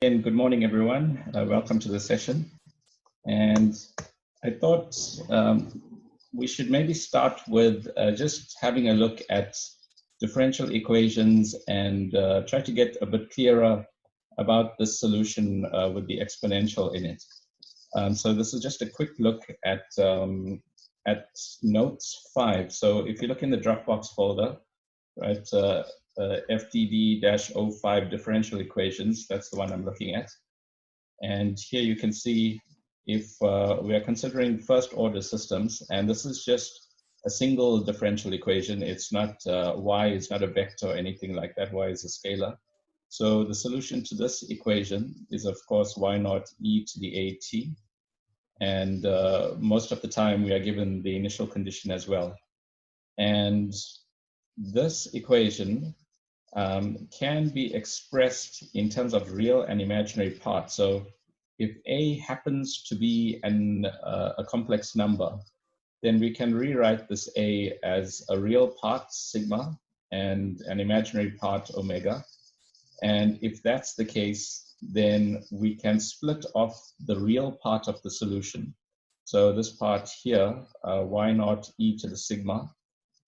And good morning, everyone. Welcome to the session. And I thought we should maybe start with just having a look at differential equations and try to get a bit clearer about this solution with the exponential in it. So this is just a quick look at notes 5. So if you look in the Dropbox folder, right, FTD-05 differential equations, that's the one I'm looking at. And here you can see if we are considering first order systems, and this is just a single differential equation. It's not y is not a vector or anything like that. Y is a scalar. So the solution to this equation is, of course, y naught e to the at. And most of the time we are given the initial condition as well. And this equation can be expressed in terms of real and imaginary parts. So if A happens to be a complex number, then we can rewrite this A as a real part, sigma, and an imaginary part, omega. And if that's the case, then we can split off the real part of the solution. So this part here, y naught e to the sigma,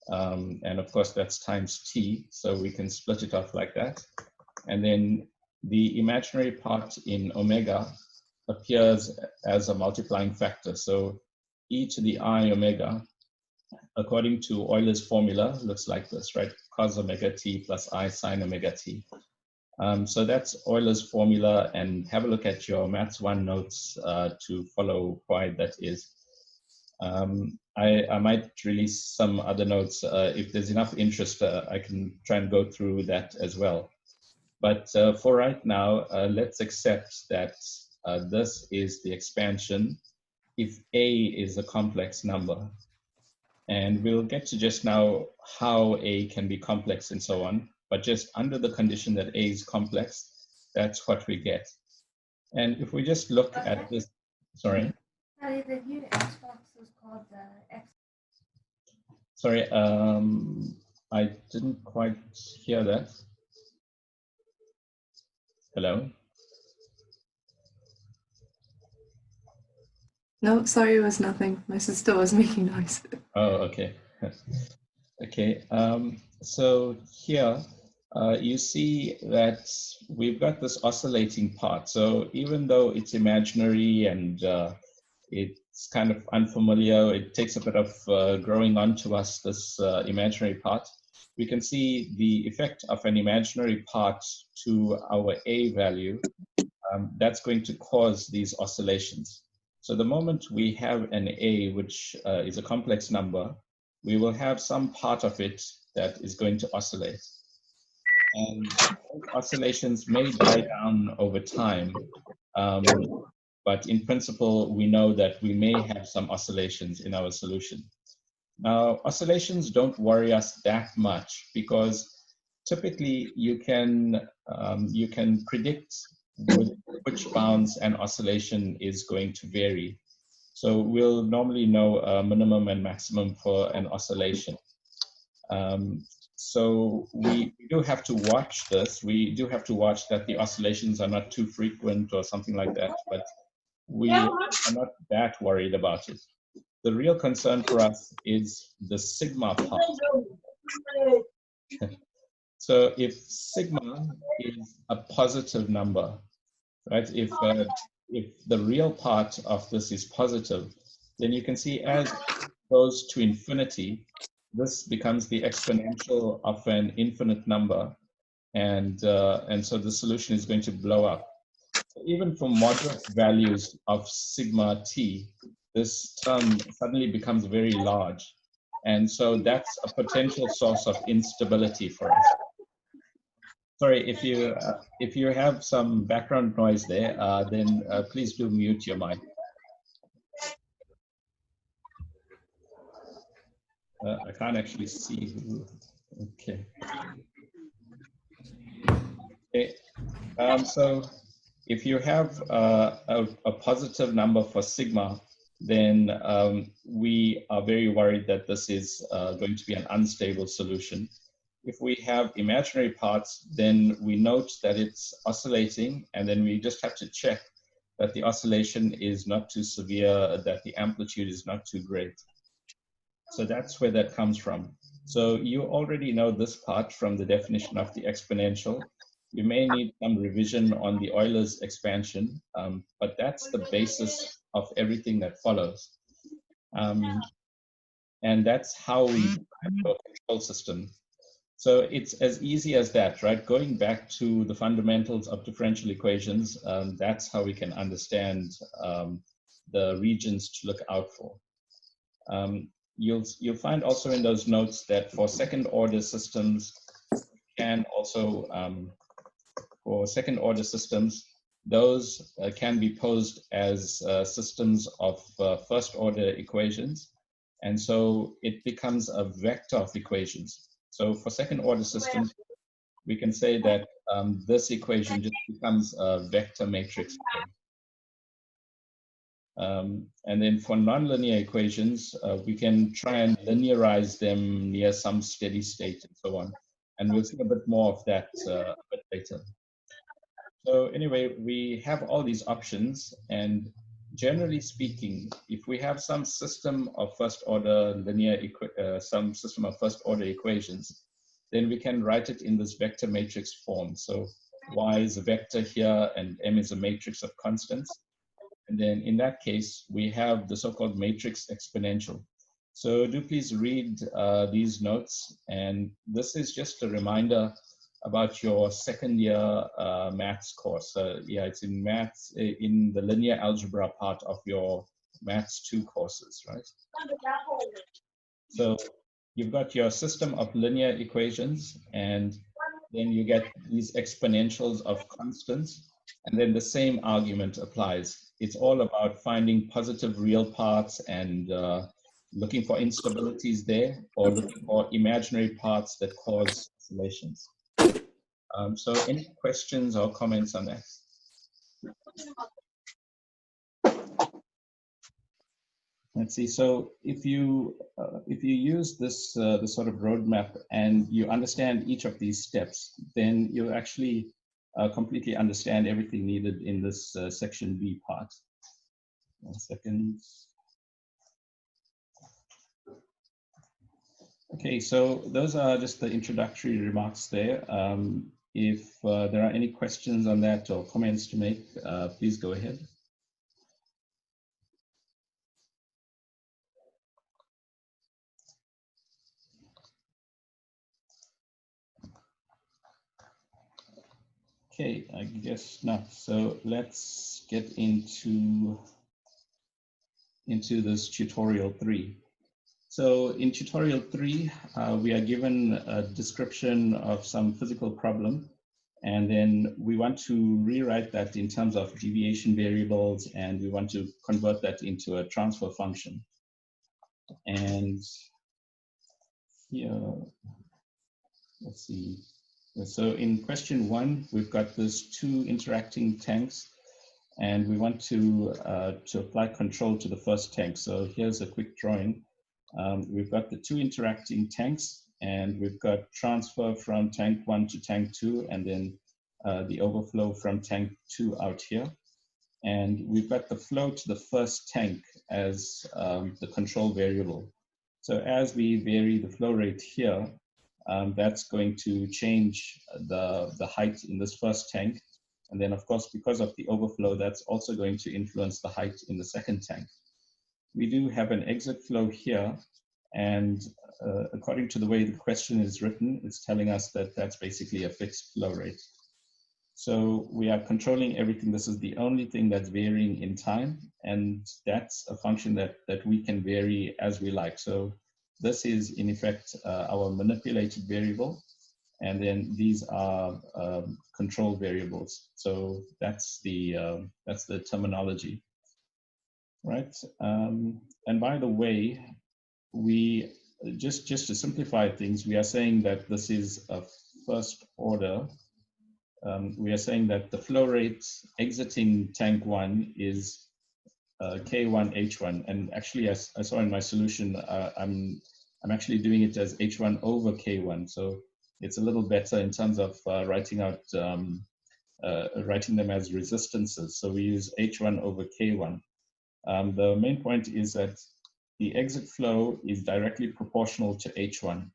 and of course that's times t, so we can split it off like that. And then the imaginary part in omega appears as a multiplying factor. So e to the I omega, according to Euler's formula, looks like this, right? Cos omega t plus I sine omega t. So that's Euler's formula, and have a look at your Maths 1 notes to follow why that is. I might release some other notes. If there's enough interest, I can try and go through that as well. But for right now, let's accept that this is the expansion if A is a complex number. And we'll get to just now how A can be complex and so on. But just under the condition that A is complex, that's what we get. And if we just look at this, sorry. The new Xbox was called the X. Sorry, I didn't quite hear that. Hello? No, sorry, it was nothing. My sister was making noise. Oh, okay. Okay, so here you see that we've got this oscillating part. So even though it's imaginary and it's kind of unfamiliar, it takes a bit of growing onto us, this imaginary part. We can see the effect of an imaginary part to our A value. That's going to cause these oscillations. So the moment we have an A, which is a complex number, we will have some part of it that is going to oscillate. And oscillations may die down over time. But in principle, we know that we may have some oscillations in our solution. Now, oscillations don't worry us that much because typically you can predict with which bounds an oscillation is going to vary. So we'll normally know a minimum and maximum for an oscillation. So we do have to watch this. We do have to watch that the oscillations are not too frequent or something like that, but we are not that worried about it. The real concern for us is the sigma part. So if sigma is a positive number, right? If the real part of this is positive, then you can see as it goes to infinity, this becomes the exponential of an infinite number, and so the solution is going to blow up. So even for moderate values of sigma t, this term suddenly becomes very large, and so that's a potential source of instability for us. Sorry, if you have some background noise there, then please do mute your mic. I can't actually see who. Okay. Okay. So if you have a positive number for sigma, then we are very worried that this is going to be an unstable solution. If we have imaginary parts, then we note that it's oscillating, and then we just have to check that the oscillation is not too severe, that the amplitude is not too great. So that's where that comes from. So you already know this part from the definition of the exponential. You may need some revision on the Euler's expansion, but that's the basis of everything that follows. And that's how we define a control system. So it's as easy as that, right? Going back to the fundamentals of differential equations, that's how we can understand the regions to look out for. You'll find also in those notes that for second order systems, can also, for second order systems, those can be posed as systems of first order equations. And so it becomes a vector of equations. So for second order systems, we can say that this equation just becomes a vector matrix. And then for nonlinear equations, we can try and linearize them near some steady state and so on. And we'll see a bit more of that a bit later. So anyway, we have all these options, and generally speaking, if we have some system of first order some system of first order equations, then we can write it in this vector matrix form. So y is a vector here, and m is a matrix of constants. And then in that case, we have the so-called matrix exponential. So do please read these notes. And this is just a reminder about your second year maths course. Yeah, it's in maths, in the linear algebra part of your maths 2 courses, right? So you've got your system of linear equations, and then you get these exponentials of constants. And then the same argument applies. It's all about finding positive real parts and looking for instabilities there, or looking for imaginary parts that cause oscillations. So any questions or comments on that? Let's see. So if you use this sort of roadmap and you understand each of these steps, then you'll actually completely understand everything needed in this section B part. 1 second. Okay, so those are just the introductory remarks there. If there are any questions on that or comments to make, please go ahead. Okay, I guess not. So let's get into this tutorial 3. So in tutorial 3, we are given a description of some physical problem, and then we want to rewrite that in terms of deviation variables, and we want to convert that into a transfer function. And here, let's see. So in question 1, we've got these 2 interacting tanks, and we want to apply control to the first tank. So here's a quick drawing. We've got the 2 interacting tanks, and we've got transfer from tank 1 to tank 2, and then the overflow from tank 2 out here. And we've got the flow to the first tank as the control variable. So as we vary the flow rate here, that's going to change the height in this first tank. And then, of course, because of the overflow, that's also going to influence the height in the second tank. We do have an exit flow here, and according to the way the question is written, it's telling us that that's basically a fixed flow rate. So we are controlling everything. This is the only thing that's varying in time, and that's a function that we can vary as we like. So this is, in effect, our manipulated variable, and then these are control variables. So that's the terminology. Right, and by the way, we just to simplify things, we are saying that this is a first order. We are saying that the flow rate exiting tank 1 is K1 H1, and actually, as I saw in my solution, I'm actually doing it as H1 over K1. So it's a little better in terms of writing them as resistances. So we use H1 over K1. The main point is that the exit flow is directly proportional to H1.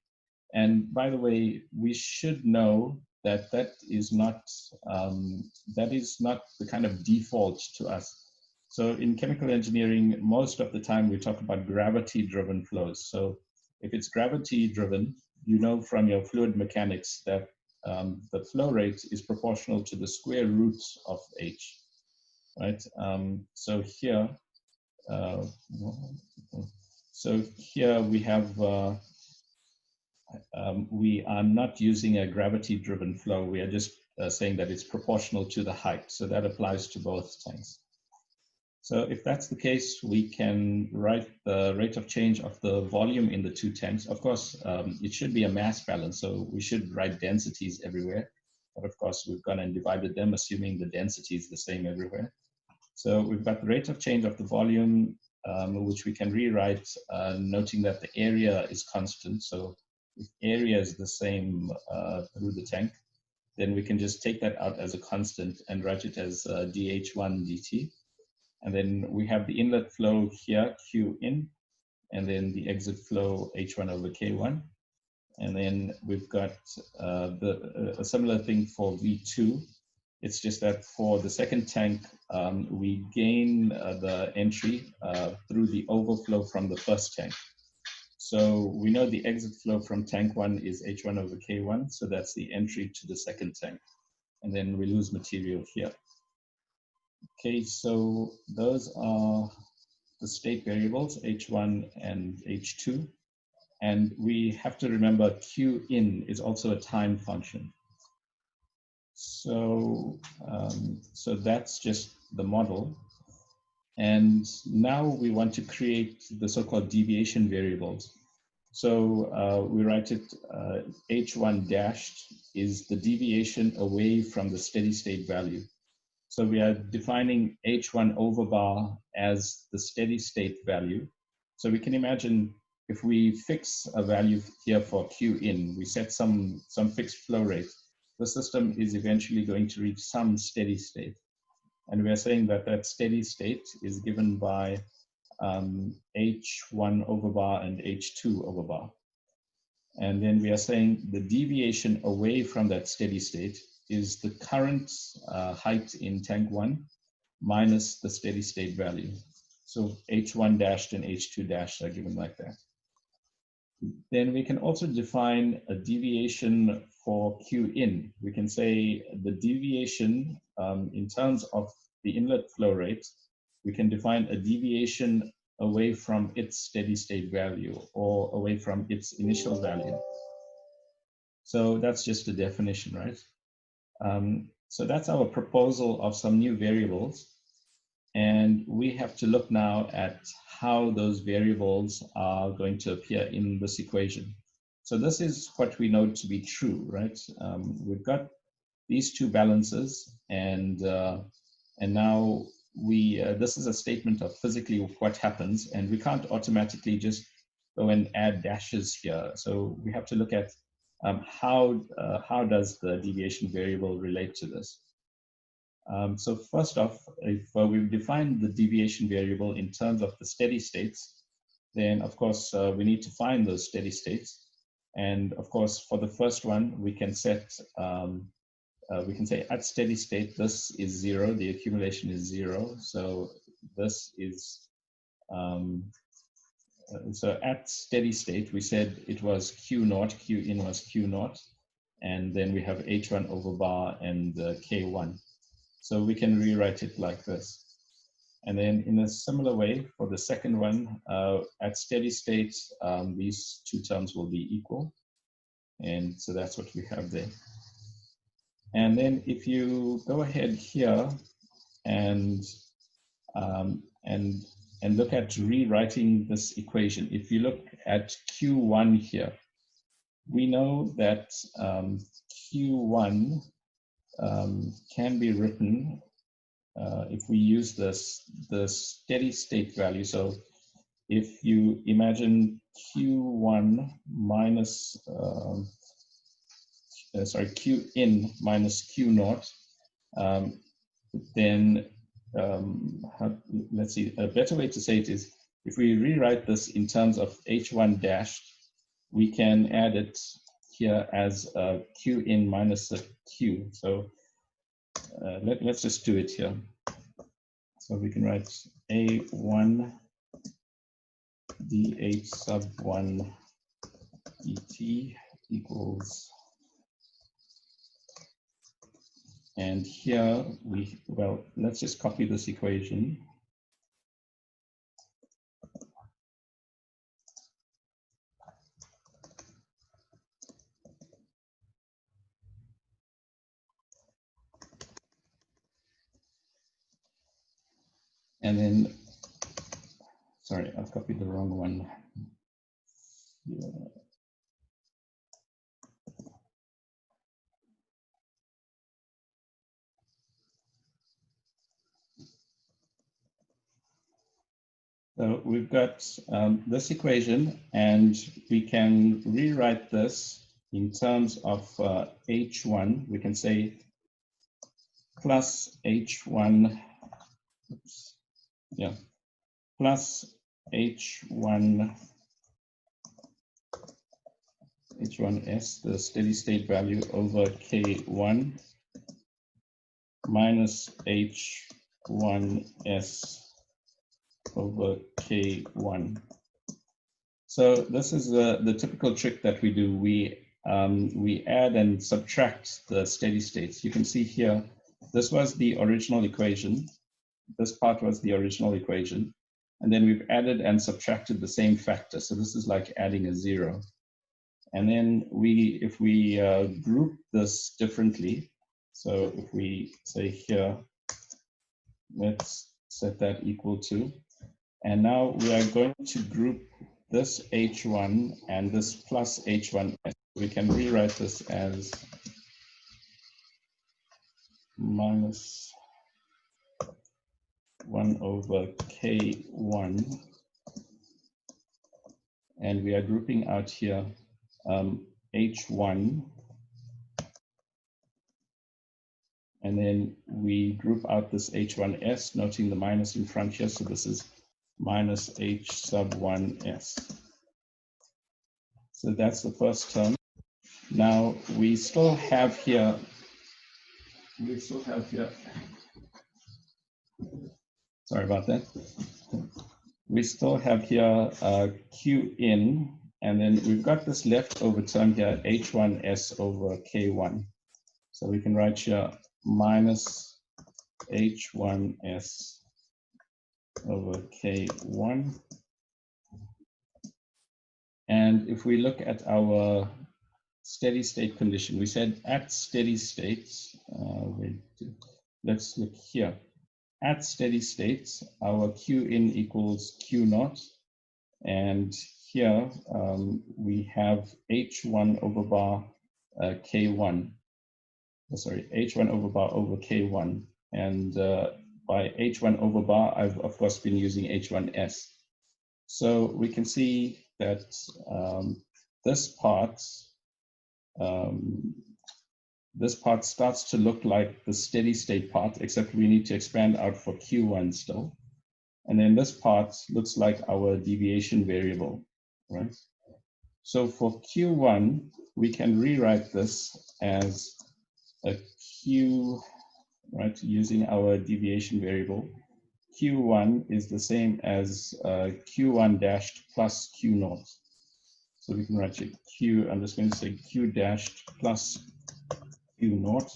And by the way, we should know that that is not the kind of default to us. So in chemical engineering, most of the time we talk about gravity-driven flows. So if it's gravity-driven, you know from your fluid mechanics that the flow rate is proportional to the square root of H, right? So here we have, we are not using a gravity-driven flow. We are just saying that it's proportional to the height. So that applies to both tanks. So if that's the case, we can write the rate of change of the volume in the two tanks. Of course, it should be a mass balance, so we should write densities everywhere. But of course, we've gone and divided them, assuming the density is the same everywhere. So we've got the rate of change of the volume, which we can rewrite, noting that the area is constant. So if area is the same through the tank, then we can just take that out as a constant and write it as dH1 dt. And then we have the inlet flow here, Q in, and then the exit flow H1 over K1. And then we've got a similar thing for V2. It's just that for the second tank, we gain the entry through the overflow from the first tank. So we know the exit flow from tank 1 is H1 over K1, so that's the entry to the second tank. And then we lose material here. Okay, so those are the state variables, H1 and H2. And we have to remember Q in is also a time function. So, so that's just the model. And now we want to create the so-called deviation variables. So we write it H1 dashed is the deviation away from the steady state value. So we are defining H1 over bar as the steady state value. So we can imagine if we fix a value here for Q in, we set some fixed flow rate, the system is eventually going to reach some steady state. And we are saying that that steady state is given by H1 over bar and H2 over bar. And then we are saying the deviation away from that steady state is the current height in tank 1 minus the steady state value. So H1 dashed and H2 dashed are given like that. Then we can also define a deviation for Q in. We can say the deviation in terms of the inlet flow rate, we can define a deviation away from its steady state value or away from its initial value. So that's just a definition, right? So that's our proposal of some new variables. And we have to look now at how those variables are going to appear in this equation. So this is what we know to be true, right? We've got these two balances, and now this is a statement of physically what happens, and we can't automatically just go and add dashes here. So we have to look at how does the deviation variable relate to this. So first off, if we've defined the deviation variable in terms of the steady states, then of course we need to find those steady states. And of course, for the first one, we can set, we can say at steady state, this is 0, the accumulation is 0. So this is, so at steady state, we said it was Q naught, Q in was Q naught, and then we have H1 over bar and K1. So we can rewrite it like this. And then in a similar way, for the second one, at steady state, these two terms will be equal. And so that's what we have there. And then if you go ahead here and look at rewriting this equation, if you look at Q1 here, we know that Q1 can be written if we use the steady state value. So if you imagine Q1 minus sorry, Q in minus Q naught, then let's see, a better way to say it is, if we rewrite this in terms of H1 dashed, we can add it here as Q in minus a Q. So let's just do it here. So we can write A1 dH sub 1 dt equals, and here well, let's just copy this equation. And then, sorry, I've copied the wrong one. Yeah. So we've got this equation, and we can rewrite this in terms of H1. We can say plus H1, oops, yeah, plus H1s, the steady state value, over K1 minus H1s over K1. So this is the typical trick that we do. We add and subtract the steady states. You can see here, this was the original equation. This part was the original equation. And then we've added and subtracted the same factor. So this is like adding a 0. And then if we group this differently, so if we say here, let's set that equal to, and now we are going to group this H1 and this plus H1. We can rewrite this as minus 1 over K1. And we are grouping out here H1. And then we group out this H1s, noting the minus in front here. So this is minus H sub 1s. So that's the first term. Now we still have here, sorry about that. We still have here Q in, and then we've got this leftover term here, H1s over K1. So we can write here minus H1s over K1. And if we look at our steady state condition, we said at steady states, let's look here. At steady states, our Q in equals Q naught. And here we have H1 over bar K1. Sorry, H1 over bar over K1. And by H1 over bar, I've of course been using H1s. So we can see that this part starts to look like the steady state part, except we need to expand out for Q1 still. And then this part looks like our deviation variable, right? So for Q1, we can rewrite this as a Q, right, using our deviation variable. Q1 is the same as Q1 dashed plus Q naught. So we can write Q, I'm just going to say Q dashed plus Q naught.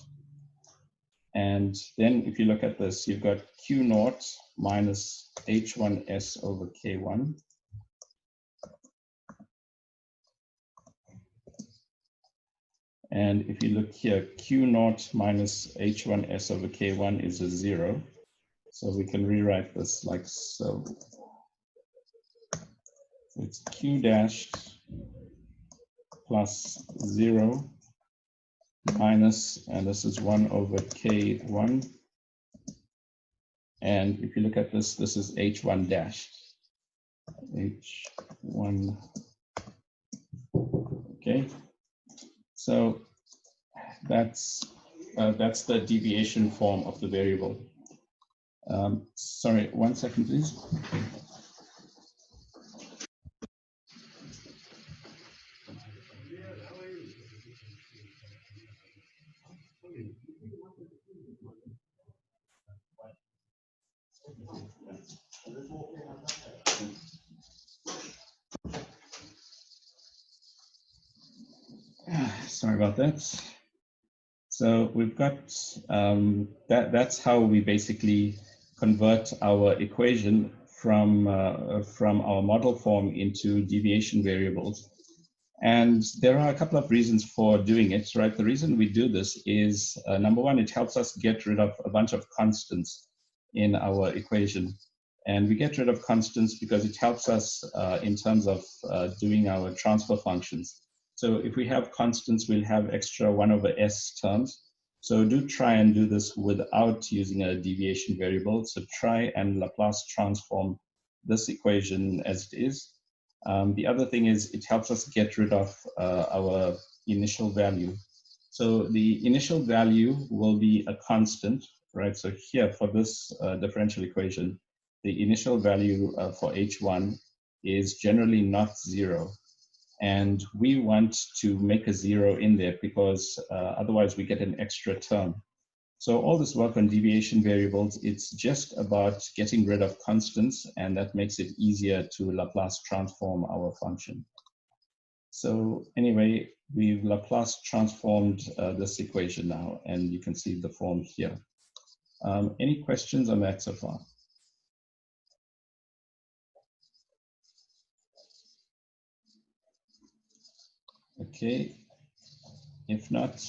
And then if you look at this, you've got Q naught minus H1s over K1. And if you look here, Q naught minus H1s over K1 is a 0. So we can rewrite this like so. It's Q dashed plus 0 minus, and this is 1 over K1. And if you look at this, this is H1 dashed. H1, okay. So that's the deviation form of the variable. Sorry, 1 second, please. Sorry about that. So we've got that's how we basically convert our equation from our model form into deviation variables. And there are a couple of reasons for doing it, right? The reason we do this is, number one, it helps us get rid of a bunch of constants in our equation. And we get rid of constants because it helps us in terms of doing our transfer functions. So if we have constants, we'll have extra 1 over s terms. So do try and do this without using a deviation variable. So try and Laplace transform this equation as it is. The other thing is it helps us get rid of our initial value. So the initial value will be a constant, right? So here for this differential equation, the initial value for h1 is generally not 0. And we want to make a 0 in there because otherwise we get an extra term. So all this work on deviation variables, it's just about getting rid of constants, and that makes it easier to Laplace transform our function. So anyway, we've Laplace transformed this equation now, and you can see the form here. Any questions on that so far? Okay. If not,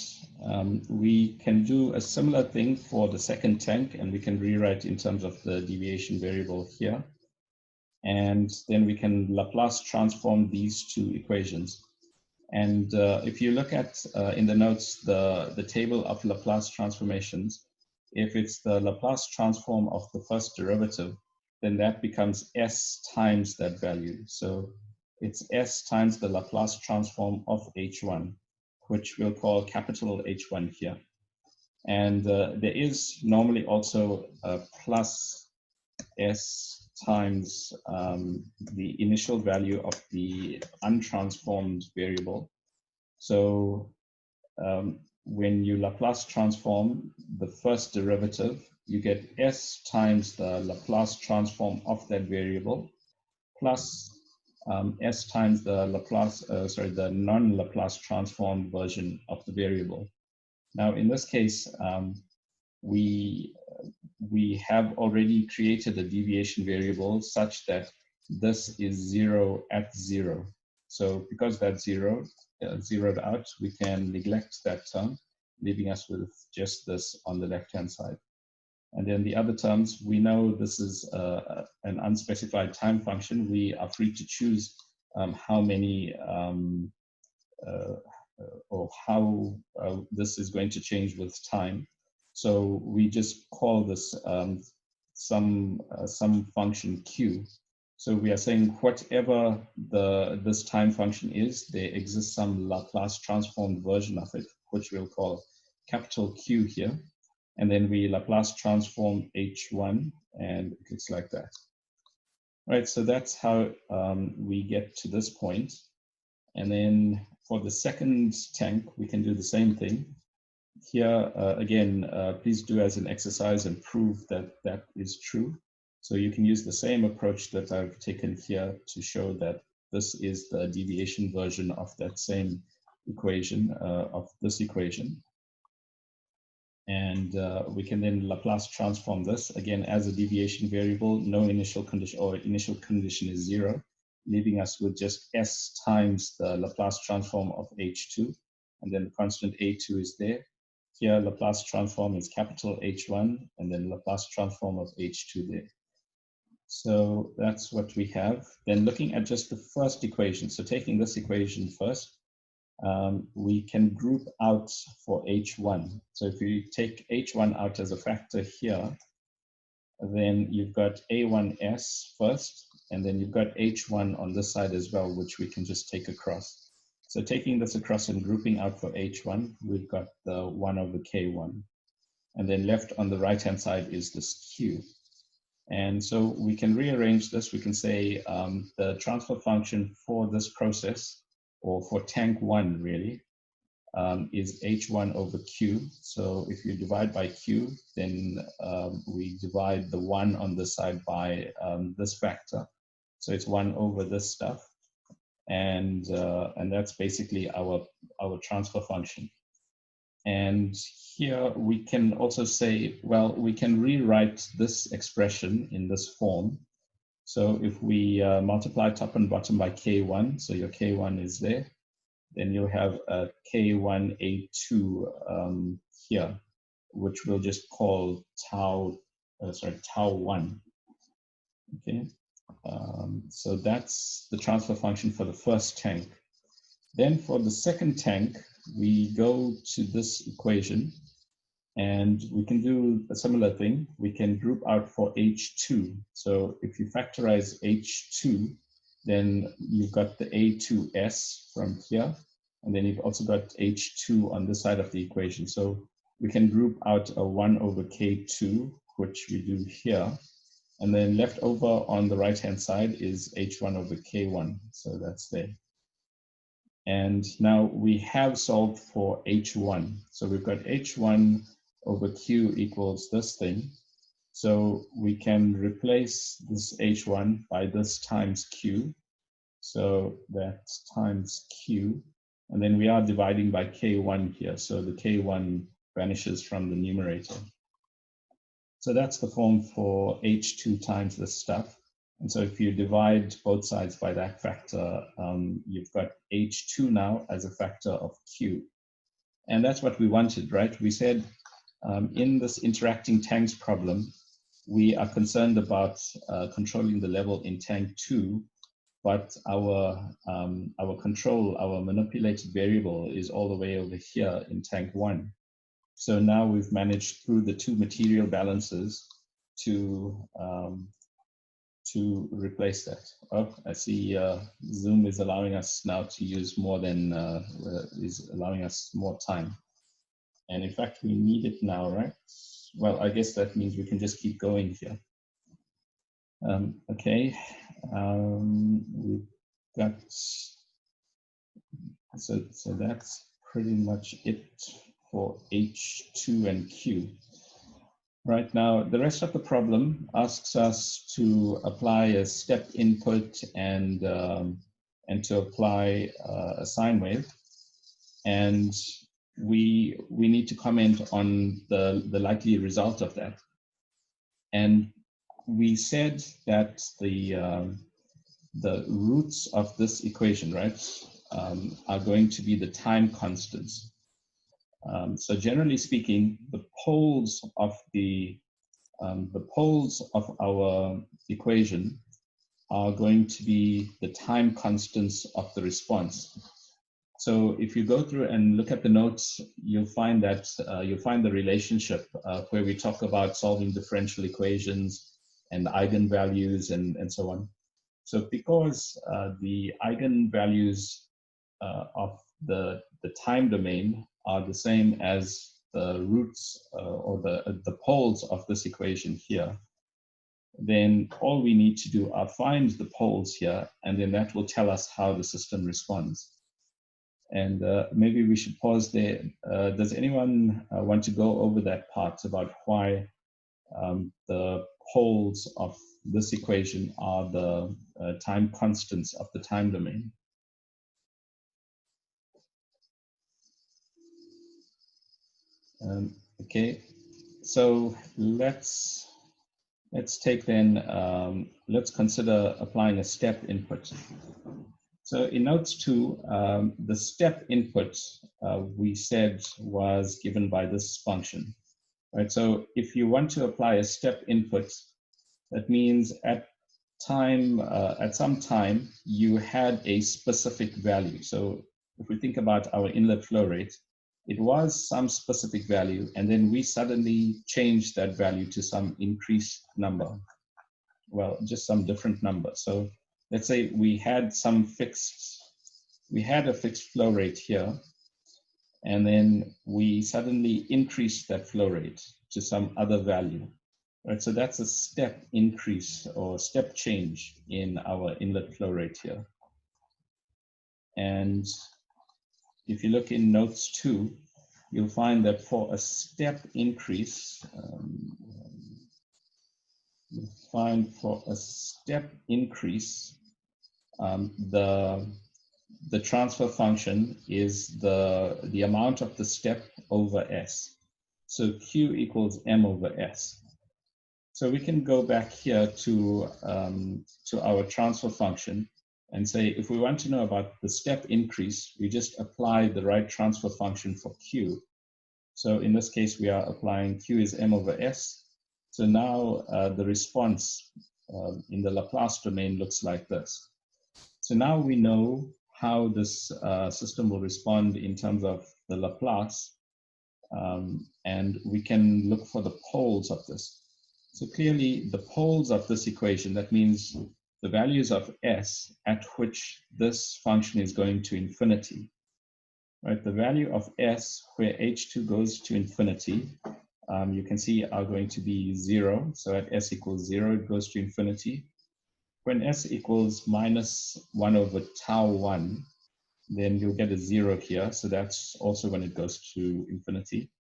we can do a similar thing for the second tank, and we can rewrite in terms of the deviation variable here. And then we can Laplace transform these two equations. And if you look at, in the notes, the table of Laplace transformations, if it's the Laplace transform of the first derivative, then that becomes s times that value. So it's s times the Laplace transform of h1, which we'll call capital H1 here. And there is normally also a plus s times the initial value of the untransformed variable. So when you Laplace transform the first derivative, you get s times the Laplace transform of that variable plus s times the Laplace, the non-Laplace transform version of the variable. Now, in this case, we have already created a deviation variable such that this is 0 at 0. So because that's zeroed out, we can neglect that term, leaving us with just this on the left-hand side. And then the other terms, we know this is an unspecified time function. We are free to choose how many or how this is going to change with time. So we just call this some function q. So we are saying whatever this time function is, there exists some Laplace transformed version of it, which we'll call capital Q here. And then we Laplace transform h1, and it looks like that. Right, so that's how we get to this point. And then for the second tank, we can do the same thing. Here, again, please do as an exercise and prove that that is true. So you can use the same approach that I've taken here to show that this is the deviation version of that same equation, of this equation. And we can then Laplace transform this, again, as a deviation variable. No initial condition, or initial condition is 0, leaving us with just s times the Laplace transform of h2. And then the constant a2 is there. Here, Laplace transform is capital H1, and then Laplace transform of H2 there. So that's what we have. Then looking at just the first equation, so taking this equation first, we can group out for H1. So if you take H1 out as a factor here, then you've got A1S first, and then you've got H1 on this side as well, which we can just take across. So taking this across and grouping out for H1, we've got the 1 over K1. And then left on the right-hand side is this Q. And so we can rearrange this. We can say the transfer function for this process, or for tank 1 really, is H1 over Q. So if you divide by Q, then we divide the 1 on this side by this factor. So it's 1 over this stuff. And that's basically our transfer function. And here we can also say, well, we can rewrite this expression in this form. So if we multiply top and bottom by K1, so your K1 is there, then you'll have a K1A2 here, which we'll just call tau 1. Okay, so that's the transfer function for the first tank. Then for the second tank, we go to this equation, and we can do a similar thing. We can group out for H2. So if you factorize H2, then you've got the A2S from here, and then you've also got H2 on this side of the equation. So we can group out a 1 over K2, which we do here. And then left over on the right-hand side is H1 over K1. So that's there. And now we have solved for H1. So we've got H1 over Q equals this thing. So we can replace this H1 by this times Q. So that's times Q. And then we are dividing by K1 here. So the K1 vanishes from the numerator. So that's the form for H2 times this stuff. And so if you divide both sides by that factor, you've got H2 now as a factor of Q. And that's what we wanted, right? We said in this interacting tanks problem, we are concerned about controlling the level in tank 2, but our control, our manipulated variable is all the way over here in tank 1. So now we've managed through the 2 material balances to replace that. Oh, I see Zoom is allowing us now to use more than, is allowing us more time. And in fact, we need it now, right? Well, I guess that means we can just keep going here. Okay, we've got, so that's pretty much it for H2 and Q. Right now, the rest of the problem asks us to apply a step input and to apply a sine wave, and we need to comment on the likely result of that. And we said that the roots of this equation, right, are going to be the time constants. So generally speaking, the poles of our equation are going to be the time constants of the response. So if you go through and look at the notes, you'll find that you'll find the relationship where we talk about solving differential equations and eigenvalues and so on. So because the eigenvalues of the time domain are the same as the roots or the poles of this equation here, then all we need to do are find the poles here, and then that will tell us how the system responds. And maybe we should pause there. Does anyone want to go over that part about why the poles of this equation are the time constants of the time domain? Okay, so let's take then, let's consider applying a step input. So in notes 2, the step input we said was given by this function, right? So if you want to apply a step input, that means at some time you had a specific value. So if we think about our inlet flow rate, it was some specific value, and then we suddenly changed that value to some increased number. Well, just some different number. So let's say we had some fixed we had a fixed flow rate here, and then we suddenly increased that flow rate to some other value. Right, so that's a step increase or step change in our inlet flow rate here. And if you look in notes 2, you'll find that for a step increase, you'll find for a step increase, the transfer function is the amount of the step over S. So Q equals M over S. So we can go back here to our transfer function and say, if we want to know about the step increase, we just apply the right transfer function for Q. So in this case, we are applying Q is M over S. So now the response in the Laplace domain looks like this. So now we know how this system will respond in terms of the Laplace, and we can look for the poles of this. So clearly the poles of this equation, that means the values of S at which this function is going to infinity, right? The value of S where H2 goes to infinity, you can see are going to be 0. So at S equals 0, it goes to infinity. When S equals minus 1 over tau 1, then you'll get a 0 here. So that's also when it goes to infinity.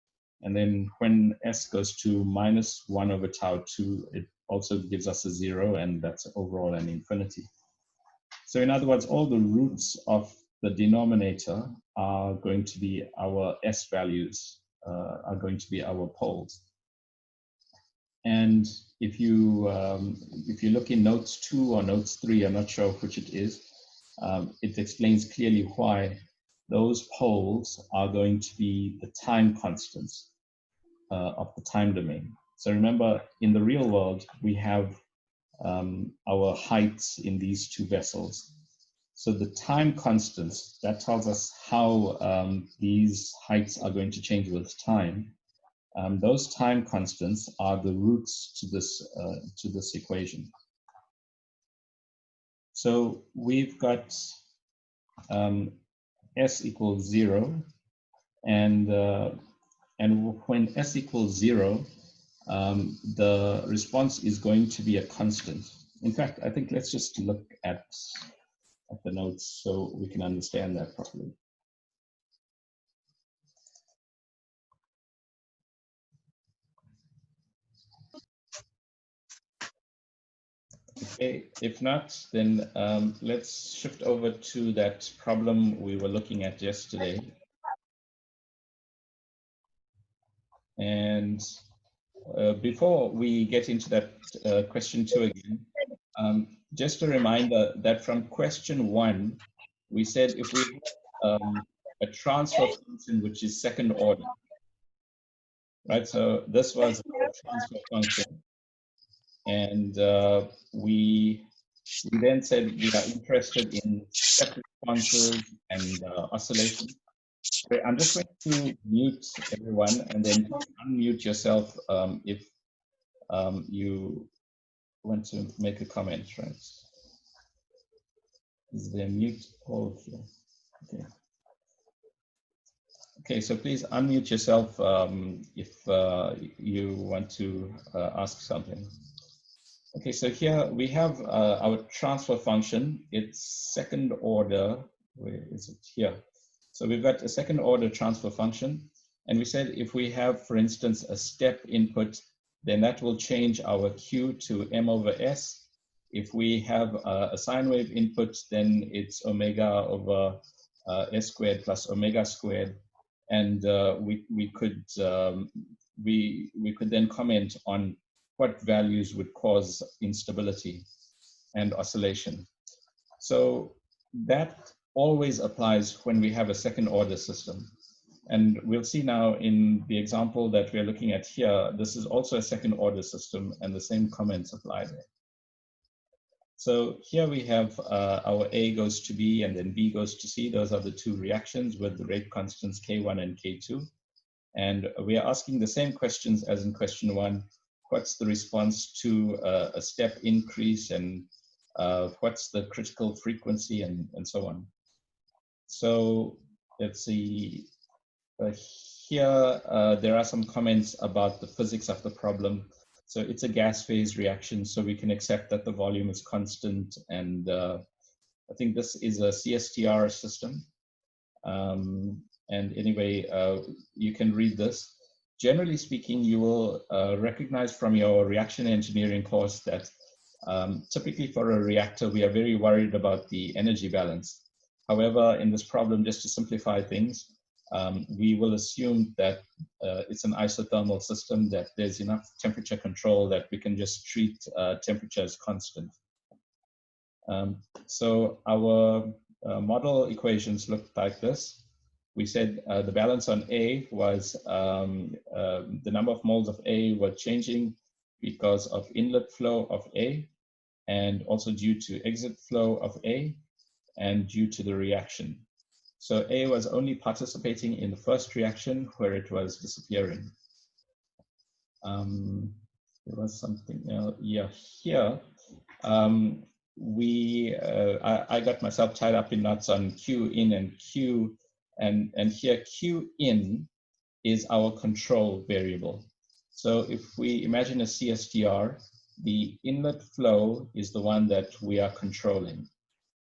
And then when S goes to minus 1 over tau 2, it also gives us a 0, and that's overall an infinity. So in other words, all the roots of the denominator are going to be our S values, are going to be our poles. And if you look in notes 2 or notes 3, I'm not sure which it is, it explains clearly why those poles are going to be the time constants of the time domain. So remember, in the real world, we have our heights in these two vessels. So the time constants, that tells us how these heights are going to change with time. Those time constants are the roots to this equation. So we've got S equals 0, and when S equals 0, the response is going to be a constant. In fact, I think let's just look at the notes so we can understand that properly. Okay, if not, then let's shift over to that problem we were looking at yesterday. And before we get into that question 2 again, just a reminder that from question 1, we said if we have a transfer function which is second order, right? So this was a transfer function. And we then said we are interested in step responses and oscillation. I'm just going to mute everyone, and then unmute yourself if you want to make a comment, right? Is there mute all here? Okay. Okay, so please unmute yourself if you want to ask something. Okay, so here we have our transfer function. It's second order. Where is it? Here. So we've got a second order transfer function. And we said if we have, for instance, a step input, then that will change our Q to M over S. If we have a sine wave input, then it's omega over S squared plus omega squared. And we could then comment on what values would cause instability and oscillation. So that always applies when we have a second order system. And we'll see now in the example that we're looking at here, this is also a second order system, and the same comments apply there. So here we have our A goes to B and then B goes to C. Those are the two reactions with the rate constants K1 and K2. And we are asking the same questions as in question 1. What's the response to a step increase, and what's the critical frequency, and so on. So let's see. Here, there are some comments about the physics of the problem. So it's a gas phase reaction, so we can accept that the volume is constant. And I think this is a CSTR system. And anyway, you can read this. Generally speaking, you will recognize from your reaction engineering course that typically for a reactor, we are very worried about the energy balance. However, in this problem, just to simplify things, we will assume that it's an isothermal system, that there's enough temperature control that we can just treat temperature as constant. So our model equations look like this. We said the balance on A was the number of moles of A were changing because of inlet flow of A, and also due to exit flow of A, and due to the reaction. So A was only participating in the first reaction where it was disappearing. There was something else. Yeah, here I got myself tied up in knots on Q in and Q, and here Q in is our control variable. So if we imagine a CSTR, the inlet flow is the one that we are controlling.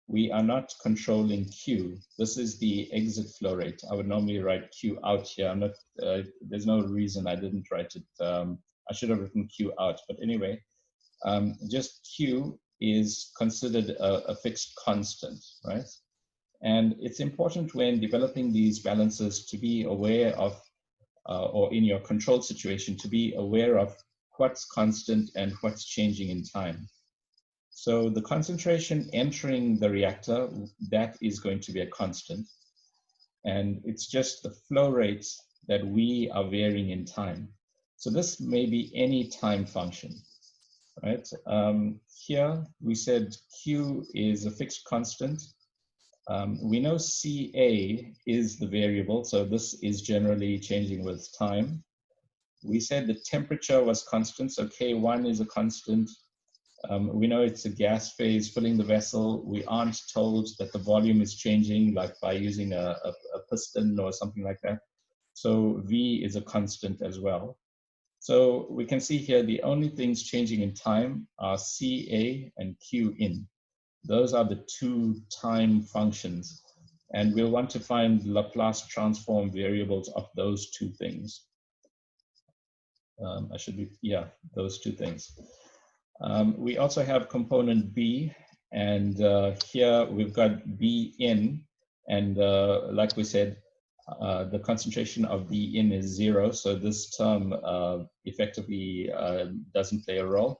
We are not controlling Q. This is the exit flow rate. I would normally write Q out here. I'm not, there's no reason I didn't write it. I should have written Q out, but anyway, just Q is considered a fixed constant, right? And it's important when developing these balances to be aware of, or in your control situation, to be aware of what's constant and what's changing in time. So the concentration entering the reactor, that is going to be a constant. And it's just the flow rates that we are varying in time. So this may be any time function, right? Here we said Q is a fixed constant. We know CA is the variable, so this is generally changing with time. We said the temperature was constant, so K1 is a constant. We know it's a gas phase filling the vessel. We aren't told that the volume is changing, like by using a piston or something like that. So V is a constant as well. So we can see here the only things changing in time are CA and Q in. Those are the two time functions. And we'll want to find Laplace transform variables of those two things. Those two things. We also have component B, and here we've got B in, and like we said, the concentration of B in is 0, so this term effectively doesn't play a role.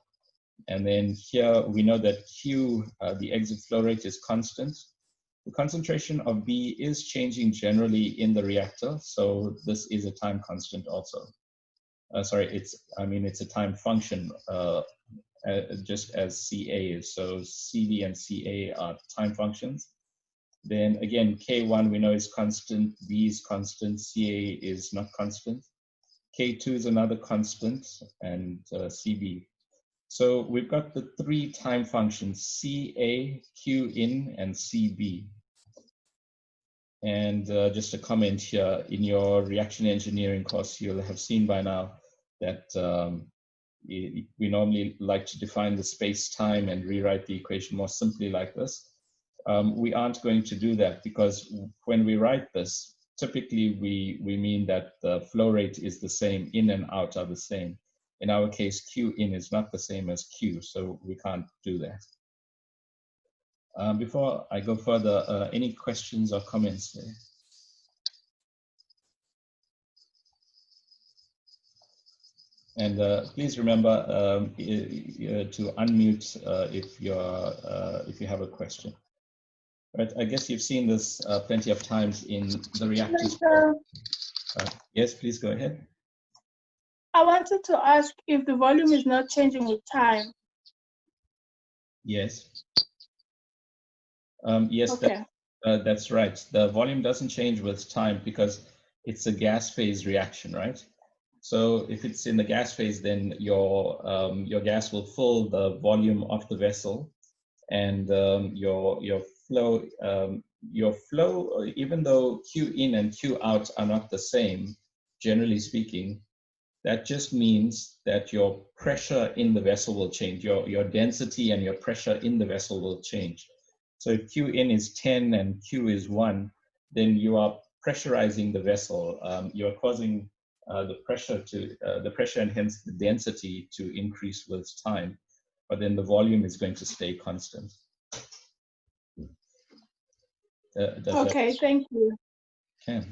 And then here we know that Q, the exit flow rate, is constant. The concentration of B is changing generally in the reactor, so this is a time constant also. It's a time function, just as CA is. So CB and CA are time functions. Then again, K1 we know is constant, B is constant, CA is not constant. K2 is another constant, and CB. So we've got the three time functions, CA, Q in, and CB. And just a comment here, in your reaction engineering course, you'll have seen by now that we normally like to define the space-time and rewrite the equation more simply like this. We aren't going to do that, because when we write this, typically we mean that the flow rate is the same, in and out are the same. In our case, Q in is not the same as Q, so we can't do that. Before I go further, any questions or comments there? And please remember to unmute if you have a question. Right, I guess you've seen this plenty of times in the reactors. Yes, please go ahead. I wanted to ask if the volume is not changing with time. Yes. Yes, okay. That's right. The volume doesn't change with time because it's a gas phase reaction, right? So if it's in the gas phase, then your gas will fill the volume of the vessel, and your flow, your flow, even though Q in and Q out are not the same, generally speaking, that just means that your pressure in the vessel will change. Your density and your pressure in the vessel will change. So if Q in is 10 and Q is 1, then you are pressurizing the vessel. You are causing the pressure and hence the density to increase with time, but then the volume is going to stay constant. Okay, thank you. Okay.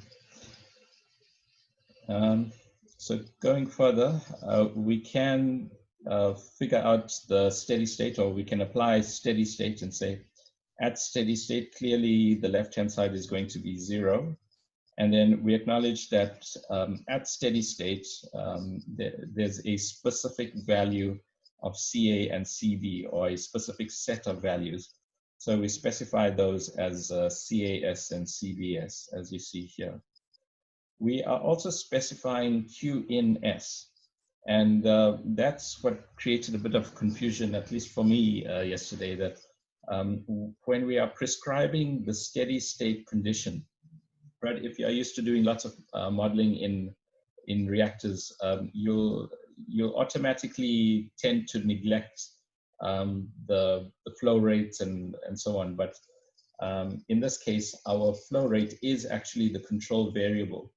So going further, we can figure out the steady state, or we can apply steady state and say, at steady state, clearly the left-hand side is going to be 0. And then we acknowledge that at steady state, there's a specific value of CA and CB, or a specific set of values. So we specify those as CAS and CBS, as you see here. We are also specifying Q in S. And that's what created a bit of confusion, at least for me yesterday, that when we are prescribing the steady state condition, right? If you are used to doing lots of modeling in reactors, you'll automatically tend to neglect the flow rates and so on. But in this case, our flow rate is actually the control variable.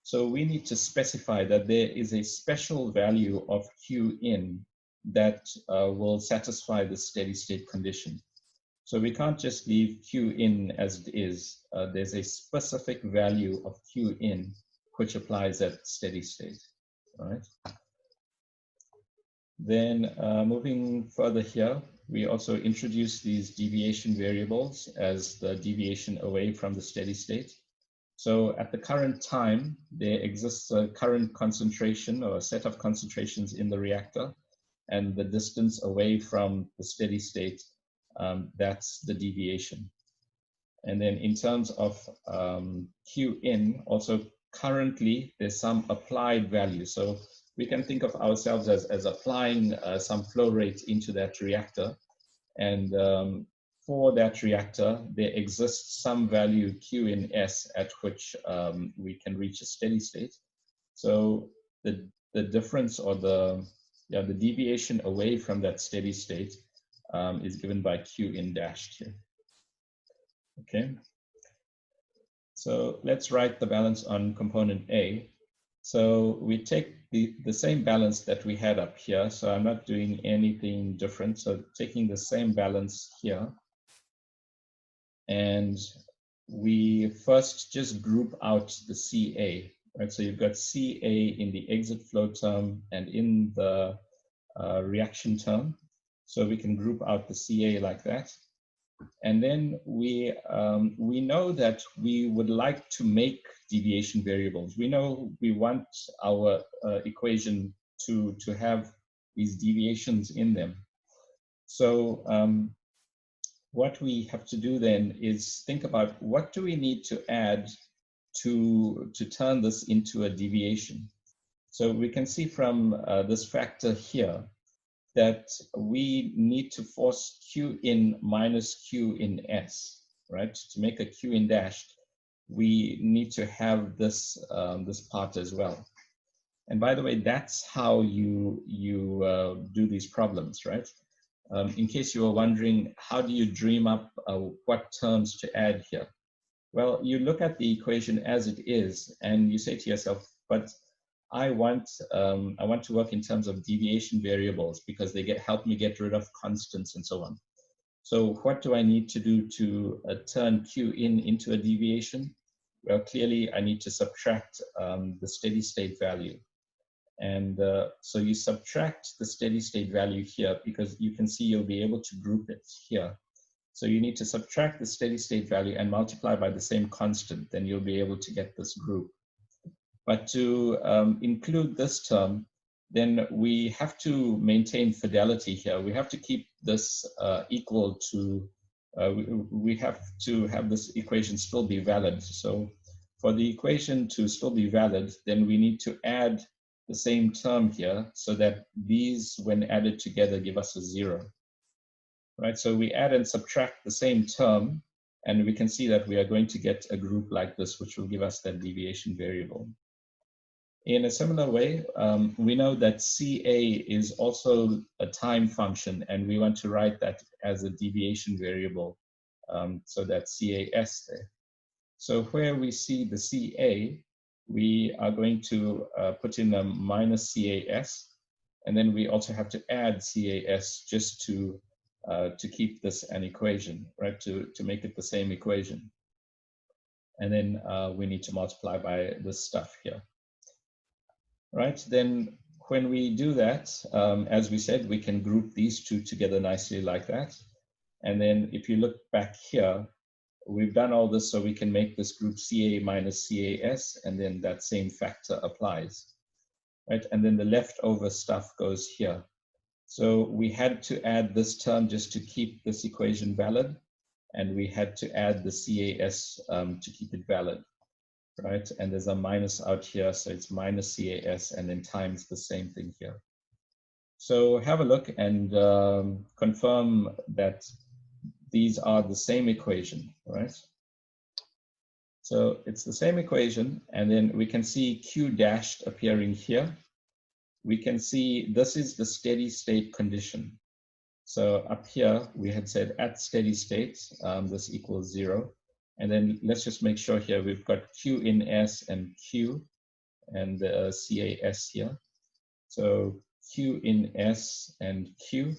So we need to specify that there is a special value of Q in that will satisfy the steady state condition. So we can't just leave Q in as it is. There's a specific value of Q in which applies at steady state. All right. Then moving further here, we also introduce these deviation variables as the deviation away from the steady state. So at the current time, there exists a current concentration or a set of concentrations in the reactor, and the distance away from the steady state, that's the deviation. And then in terms of Q in, also currently there's some applied value. So we can think of ourselves as applying some flow rate into that reactor. And for that reactor, there exists some value Q in S at which we can reach a steady state. So the difference, or the deviation away from that steady state is given by Q in dashed here. Okay. So let's write the balance on component A. So we take the same balance that we had up here. So I'm not doing anything different. So taking the same balance here. And we first just group out the CA, right? So you've got CA in the exit flow term and in the reaction term. So we can group out the CA like that. And then we know that we would like to make deviation variables. We know we want our equation to have these deviations in them. So what we have to do then is think about what do we need to add to turn this into a deviation. So we can see from this factor here that we need to force Q in minus Q in S, right? To make a Q in dashed, we need to have this this part as well. And by the way, that's how you do these problems, right? In case you were wondering, how do you dream up what terms to add here? Well, you look at the equation as it is, and you say to yourself, but I want to work in terms of deviation variables because they help me get rid of constants and so on. So what do I need to do to turn Q in into a deviation? Well, clearly I need to subtract the steady state value. And so you subtract the steady state value here because you can see you'll be able to group it here. So you need to subtract the steady state value and multiply by the same constant, then you'll be able to get this group. But to include this term, then we have to maintain fidelity here. We have to keep this equal to, we have to have this equation still be valid. So for the equation to still be valid, then we need to add the same term here so that these, when added together, give us a 0. Right, so we add and subtract the same term, And we can see that we are going to get a group like this, which will give us that deviation variable. In a similar way, we know that CA is also a time function, and we want to write that as a deviation variable, so that's CAS there. So where we see the CA, we are going to put in a minus CAS, and then we also have to add CAS just to keep this an equation, right? To make it the same equation. And then we need to multiply by this stuff here. Right, then when we do that, as we said, we can group these two together nicely like that. And then if you look back here, we've done all this so we can make this group CA minus CAS, and then that same factor applies, right? And then the leftover stuff goes here. So we had to add this term just to keep this equation valid, and we had to add the CAS to keep it valid. Right, and there's a minus out here, so it's minus CAS, and then times the same thing here. So have a look and confirm that these are the same equation, right? So it's the same equation, and then we can see Q dashed appearing here. We can see this is the steady state condition. So up here, we had said at steady state, this equals 0. And then let's just make sure here we've got Q in S and Q and CAS here. So Q in S and Q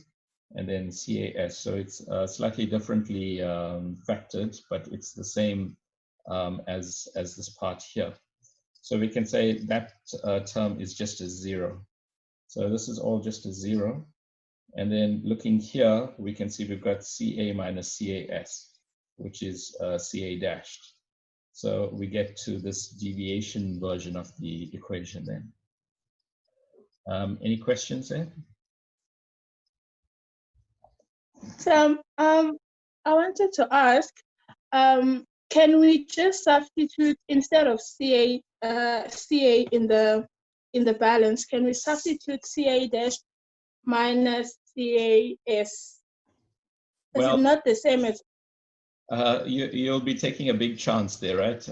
and then CAS. So it's slightly differently factored, but it's the same as this part here. So we can say that term is just a 0. So this is all just a 0. And then looking here, we can see we've got CA minus CAS, which is CA dashed. So we get to this deviation version of the equation then. Any questions there? So I wanted to ask, can we just substitute instead of CA in the balance? Can we substitute CA dash minus CAS? Is it not the same as? You'll be taking a big chance there, right?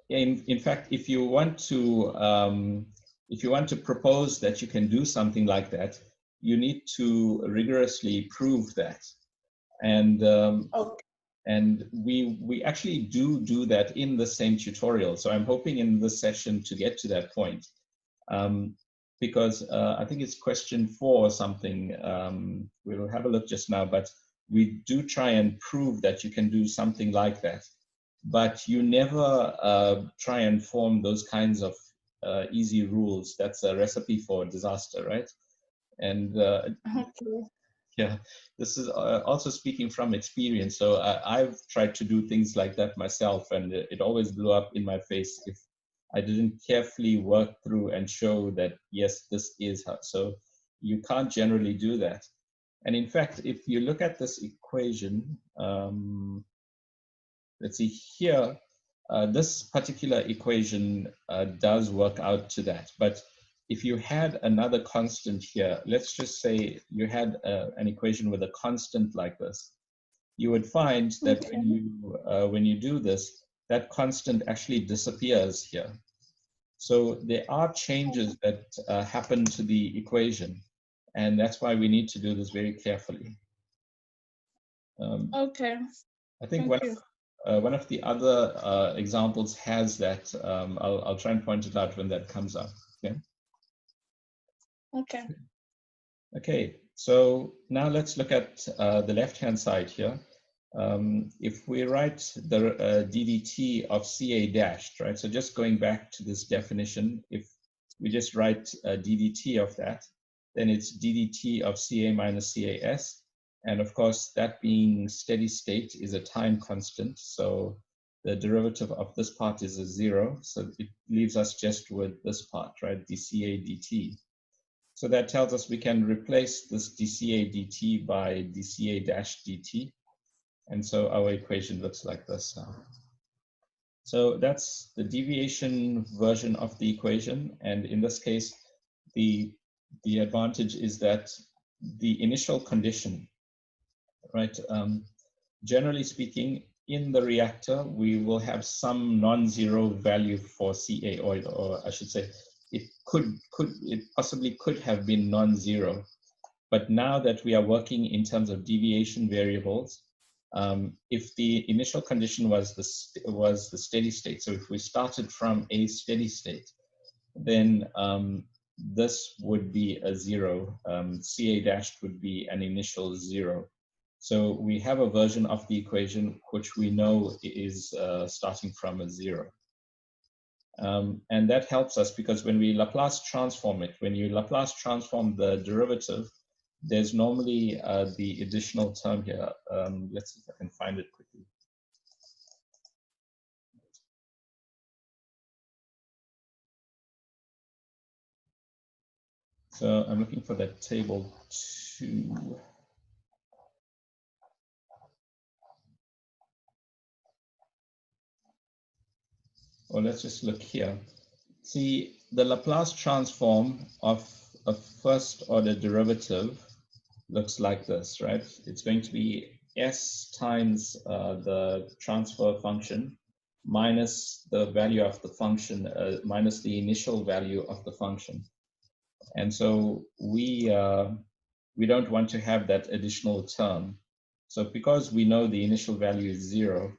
In fact, if you want to propose that you can do something like that, you need to rigorously prove that. And Okay. and we actually do that in the same tutorial. So I'm hoping in this session to get to that point, because I think it's question 4 or something. We'll have a look just now, but we do try and prove that you can do something like that. But you never try and form those kinds of easy rules. That's a recipe for disaster, right? And Okay. yeah, this is also speaking from experience. So I've tried to do things like that myself, and it always blew up in my face if I didn't carefully work through and show that, yes, this is how. So you can't generally do that. And in fact, if you look at this equation, let's see here, this particular equation does work out to that. But if you had another constant here, let's just say you had an equation with a constant like this, you would find that when you do this, that constant actually disappears here. So there are changes that happen to the equation, and that's why we need to do this very carefully. Okay. I think one of the other examples has that. I'll try and point it out when that comes up. Okay. Okay. Okay. So now let's look at the left-hand side here. If we write the ddt of CA dashed, right? So just going back to this definition, if we just write ddt of that, then it's ddt of CA minus CAS. And of course, that being steady state is a time constant. So the derivative of this part is a 0. So it leaves us just with this part, right? dCA dt. So that tells us we can replace this dCA dt by dCA dash dt. And so our equation looks like this now. So that's the deviation version of the equation. And in this case, the advantage is that the initial condition, right? Generally speaking, in the reactor, we will have some non-zero value for Ca, or I should say, it possibly could have been non-zero. But now that we are working in terms of deviation variables, if the initial condition was the steady state, so if we started from a steady state, then this would be a zero. Ca dashed would be an initial zero. So we have a version of the equation which we know is starting from a zero. And that helps us because when we Laplace transform it, when you Laplace transform the derivative, there's normally the additional term here. Let's see if I can find it quickly. So I'm looking for that table 2. Or let's just look here. See, the Laplace transform of a first order derivative looks like this, right? It's going to be s times the transfer function minus the value of the function, minus the initial value of the function. And so we don't want to have that additional term. So because we know the initial value is 0,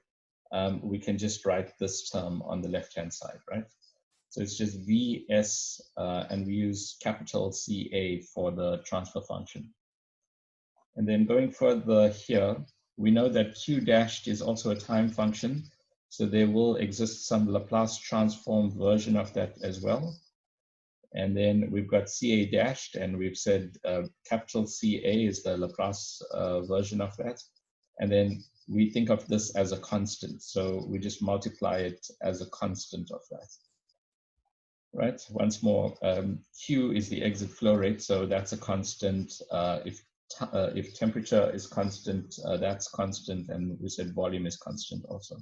we can just write this term on the left-hand side, right? So it's just Vs, and we use capital Ca for the transfer function. And then going further here, we know that Q dashed is also a time function. So there will exist some Laplace transform version of that as well. And then we've got Ca dashed, and we've said capital Ca is the Laplace version of that. And then we think of this as a constant. So we just multiply it as a constant of that. Right, once more, Q is the exit flow rate, so that's a constant. If temperature is constant, that's constant, and we said volume is constant also.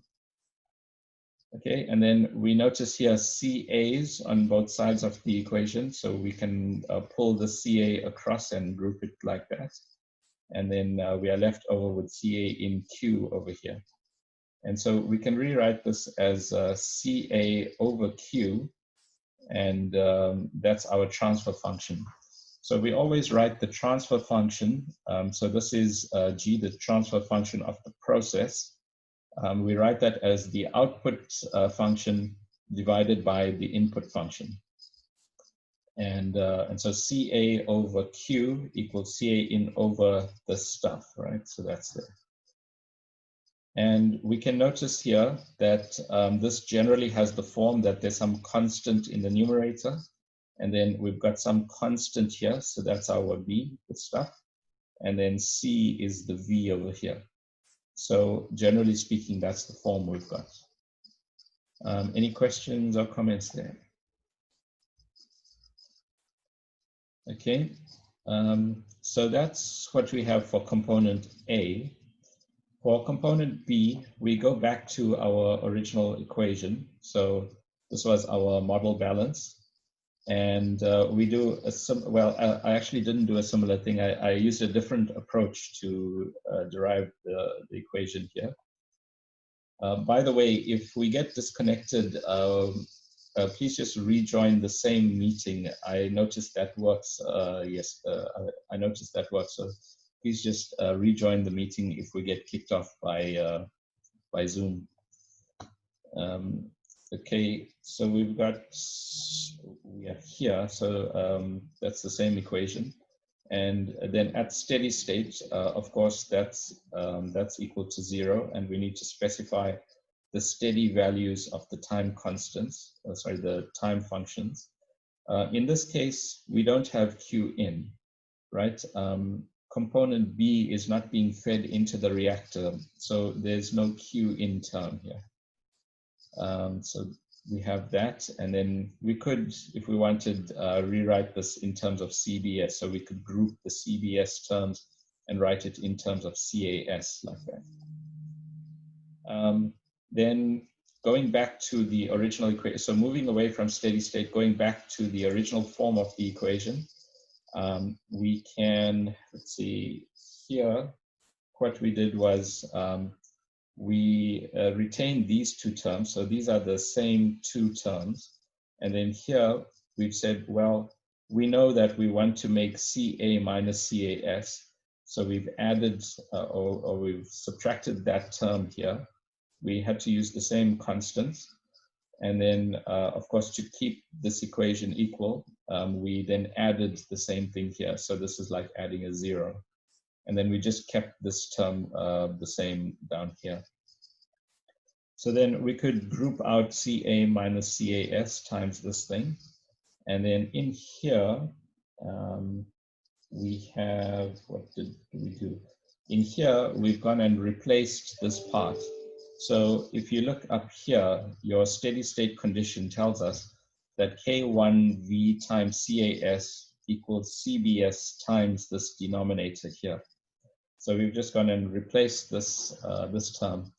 Okay, and then we notice here CAs on both sides of the equation, so we can pull the CA across and group it like that. And then we are left over with CA in Q over here. And so we can rewrite this as CA over Q, and that's our transfer function. So we always write the transfer function. So this is G, the transfer function of the process. We write that as the output function divided by the input function. And so CA over Q equals CA in over the stuff, right? So that's there. And we can notice here that this generally has the form that there's some constant in the numerator, and then we've got some constant here, so that's our B, the stuff, and then C is the V over here. So generally speaking, that's the form we've got. Any questions or comments there? Okay, so that's what we have for component A. For component B, we go back to our original equation. So this was our model balance. And we do I actually didn't do a similar thing. I used a different approach to derive the equation here. By the way, if we get disconnected, please just rejoin the same meeting. I noticed that works. Yes, I noticed that works. So please just rejoin the meeting if we get kicked off by Zoom. Okay, so we are here. So that's the same equation, and then at steady state, of course, that's equal to 0, and we need to specify the steady values of the time constants. The time functions. In this case, we don't have Q in, right? Component B is not being fed into the reactor, so there's no Q in term here. So we have that, and then we could, if we wanted, rewrite this in terms of CBS. So we could group the CBS terms and write it in terms of CAS like that. Then going back to the original equation, so moving away from steady state, going back to the original form of the equation, we can, let's see, here, what we did was we retain these two terms. So these are the same two terms. And then here we've said, well, we know that we want to make CA minus CAS. So we've added or we've subtracted that term here. We had to use the same constants. And then, of course, to keep this equation equal, we then added the same thing here. So this is like adding a 0. And then we just kept this term the same down here. So then we could group out CA minus CAS times this thing. And then in here, we have, what did we do? In here, we've gone and replaced this part. So if you look up here, your steady state condition tells us that K1V times CAS equals CBS times this denominator here. So we've just gone and replaced this, this term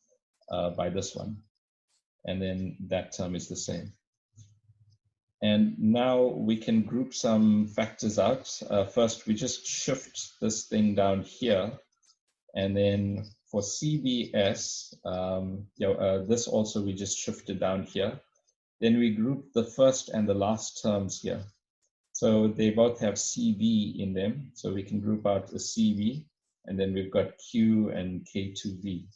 by this one. And then that term is the same. And now we can group some factors out. First, we just shift this thing down here. And then for CBS, this also we just shifted down here. Then we group the first and the last terms here. So they both have CB in them. So we can group out a CB. And then we've got Q and K2V.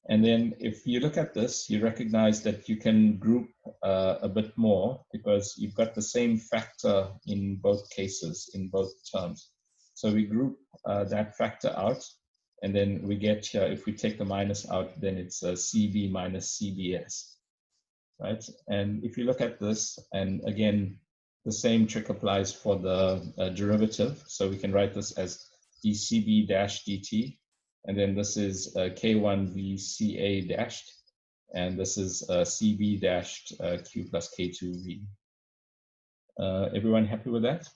And then if you look at this, you recognize that you can group a bit more because you've got the same factor in both cases, in both terms. So we group that factor out, and then we get here, if we take the minus out, then it's CB minus CBS, right? And if you look at this, and again, the same trick applies for the derivative. So we can write this as dCB dash dt. And then this is K1V CA dashed, and this is CB dashed Q plus K2V. Everyone happy with that?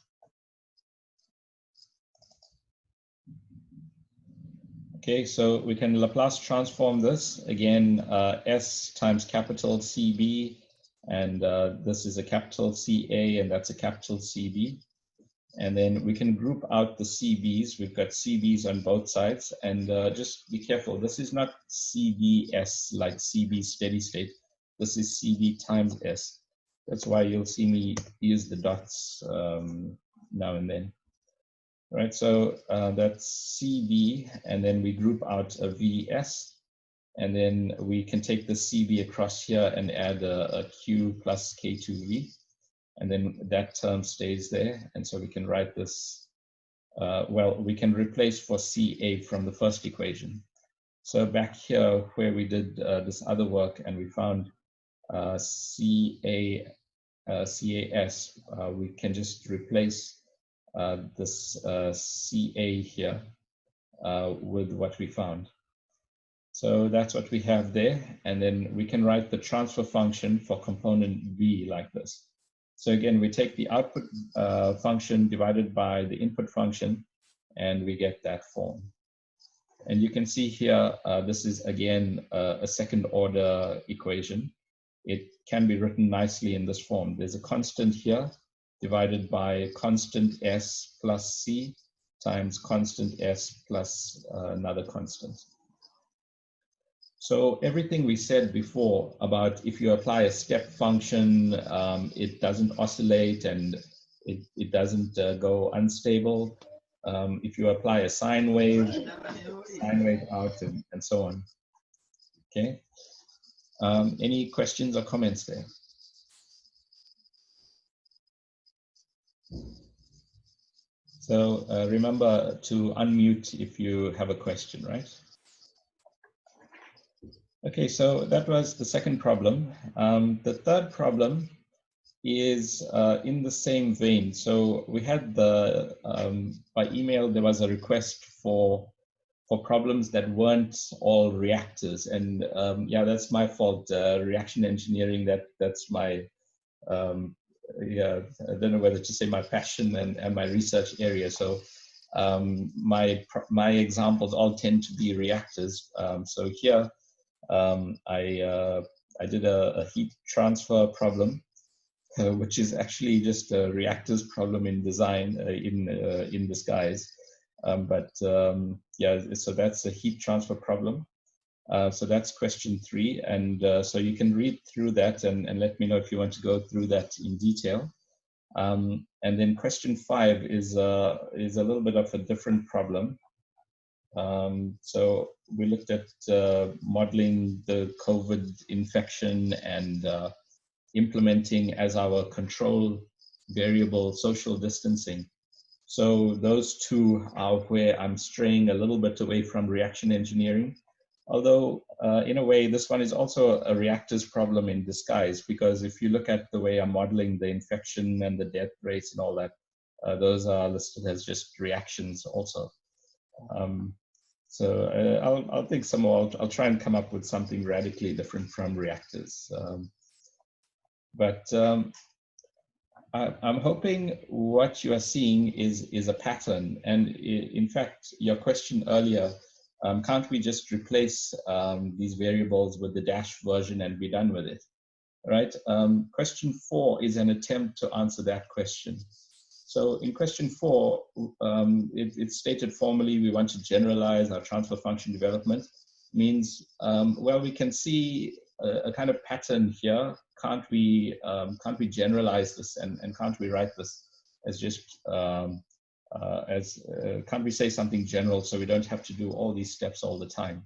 Okay, so we can Laplace transform this. Again, S times capital CB, and this is a capital CA, and that's a capital CB. And then we can group out the CBs. We've got CBs on both sides. And just be careful, this is not CBS like CB steady state. This is CB times S. That's why you'll see me use the dots now and then. Right, so that's CB, and then we group out a VS. And then we can take the CB across here and add a Q plus K2V. And then that term stays there. And so we can write this, well, we can replace for CA from the first equation. So back here where we did this other work and we found CAS, we can just replace this CA here with what we found. So that's what we have there. And then we can write the transfer function for component B like this. So again, we take the output function divided by the input function, and we get that form. And you can see here, this is again a second order equation. It can be written nicely in this form. There's a constant here divided by constant S plus C times constant S plus another constant. So everything we said before about if you apply a step function, it doesn't oscillate and it doesn't go unstable. If you apply a sine wave out and so on. Okay. Any questions or comments there? So remember to unmute if you have a question, right? Okay, so that was the second problem. The third problem is in the same vein. So we had the, by email, there was a request for problems that weren't all reactors. And yeah, that's my fault, reaction engineering, that's my, yeah, I don't know whether to say my passion and my research area. So my examples all tend to be reactors. So here, I did a heat transfer problem, which is actually just a reactors problem in design, in disguise. Yeah, so that's a heat transfer problem. So that's question 3. And so you can read through that and let me know if you want to go through that in detail. And then question 5 is a little bit of a different problem. So we looked at modeling the COVID infection and implementing as our control variable social distancing. So those two are where I'm straying a little bit away from reaction engineering. Although in a way, this one is also a reactors problem in disguise, because if you look at the way I'm modeling the infection and the death rates and all that, those are listed as just reactions also. So I'll think some more. I'll try and come up with something radically different from reactors. I'm hoping what you are seeing is a pattern. And in fact, your question earlier, can't we just replace these variables with the dash version and be done with it? Right? Question 4 is an attempt to answer that question. So in question 4, it's stated formally we want to generalize our transfer function development. Means, well, we can see a kind of pattern here. Can't we generalize this and can't we write this as just can't we say something general so we don't have to do all these steps all the time?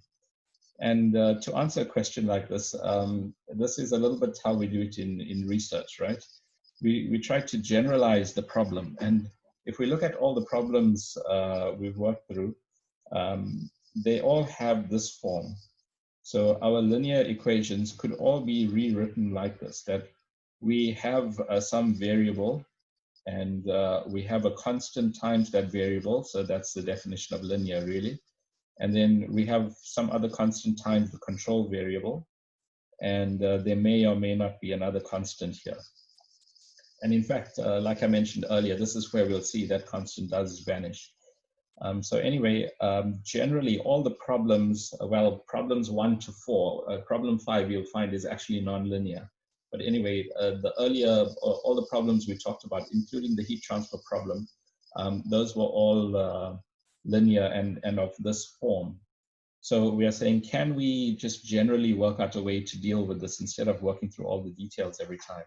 And to answer a question like this, this is a little bit how we do it in research, right? We try to generalize the problem. And if we look at all the problems we've worked through, they all have this form. So our linear equations could all be rewritten like this, that we have some variable and we have a constant times that variable. So that's the definition of linear, really. And then we have some other constant times the control variable. And there may or may not be another constant here. And in fact, like I mentioned earlier, this is where we'll see that constant does vanish. So anyway, generally all the problems, well, problems 1 to 4, problem 5 you'll find is actually nonlinear. But anyway, the earlier, all the problems we talked about, including the heat transfer problem, those were all linear and of this form. So we are saying, can we just generally work out a way to deal with this instead of working through all the details every time?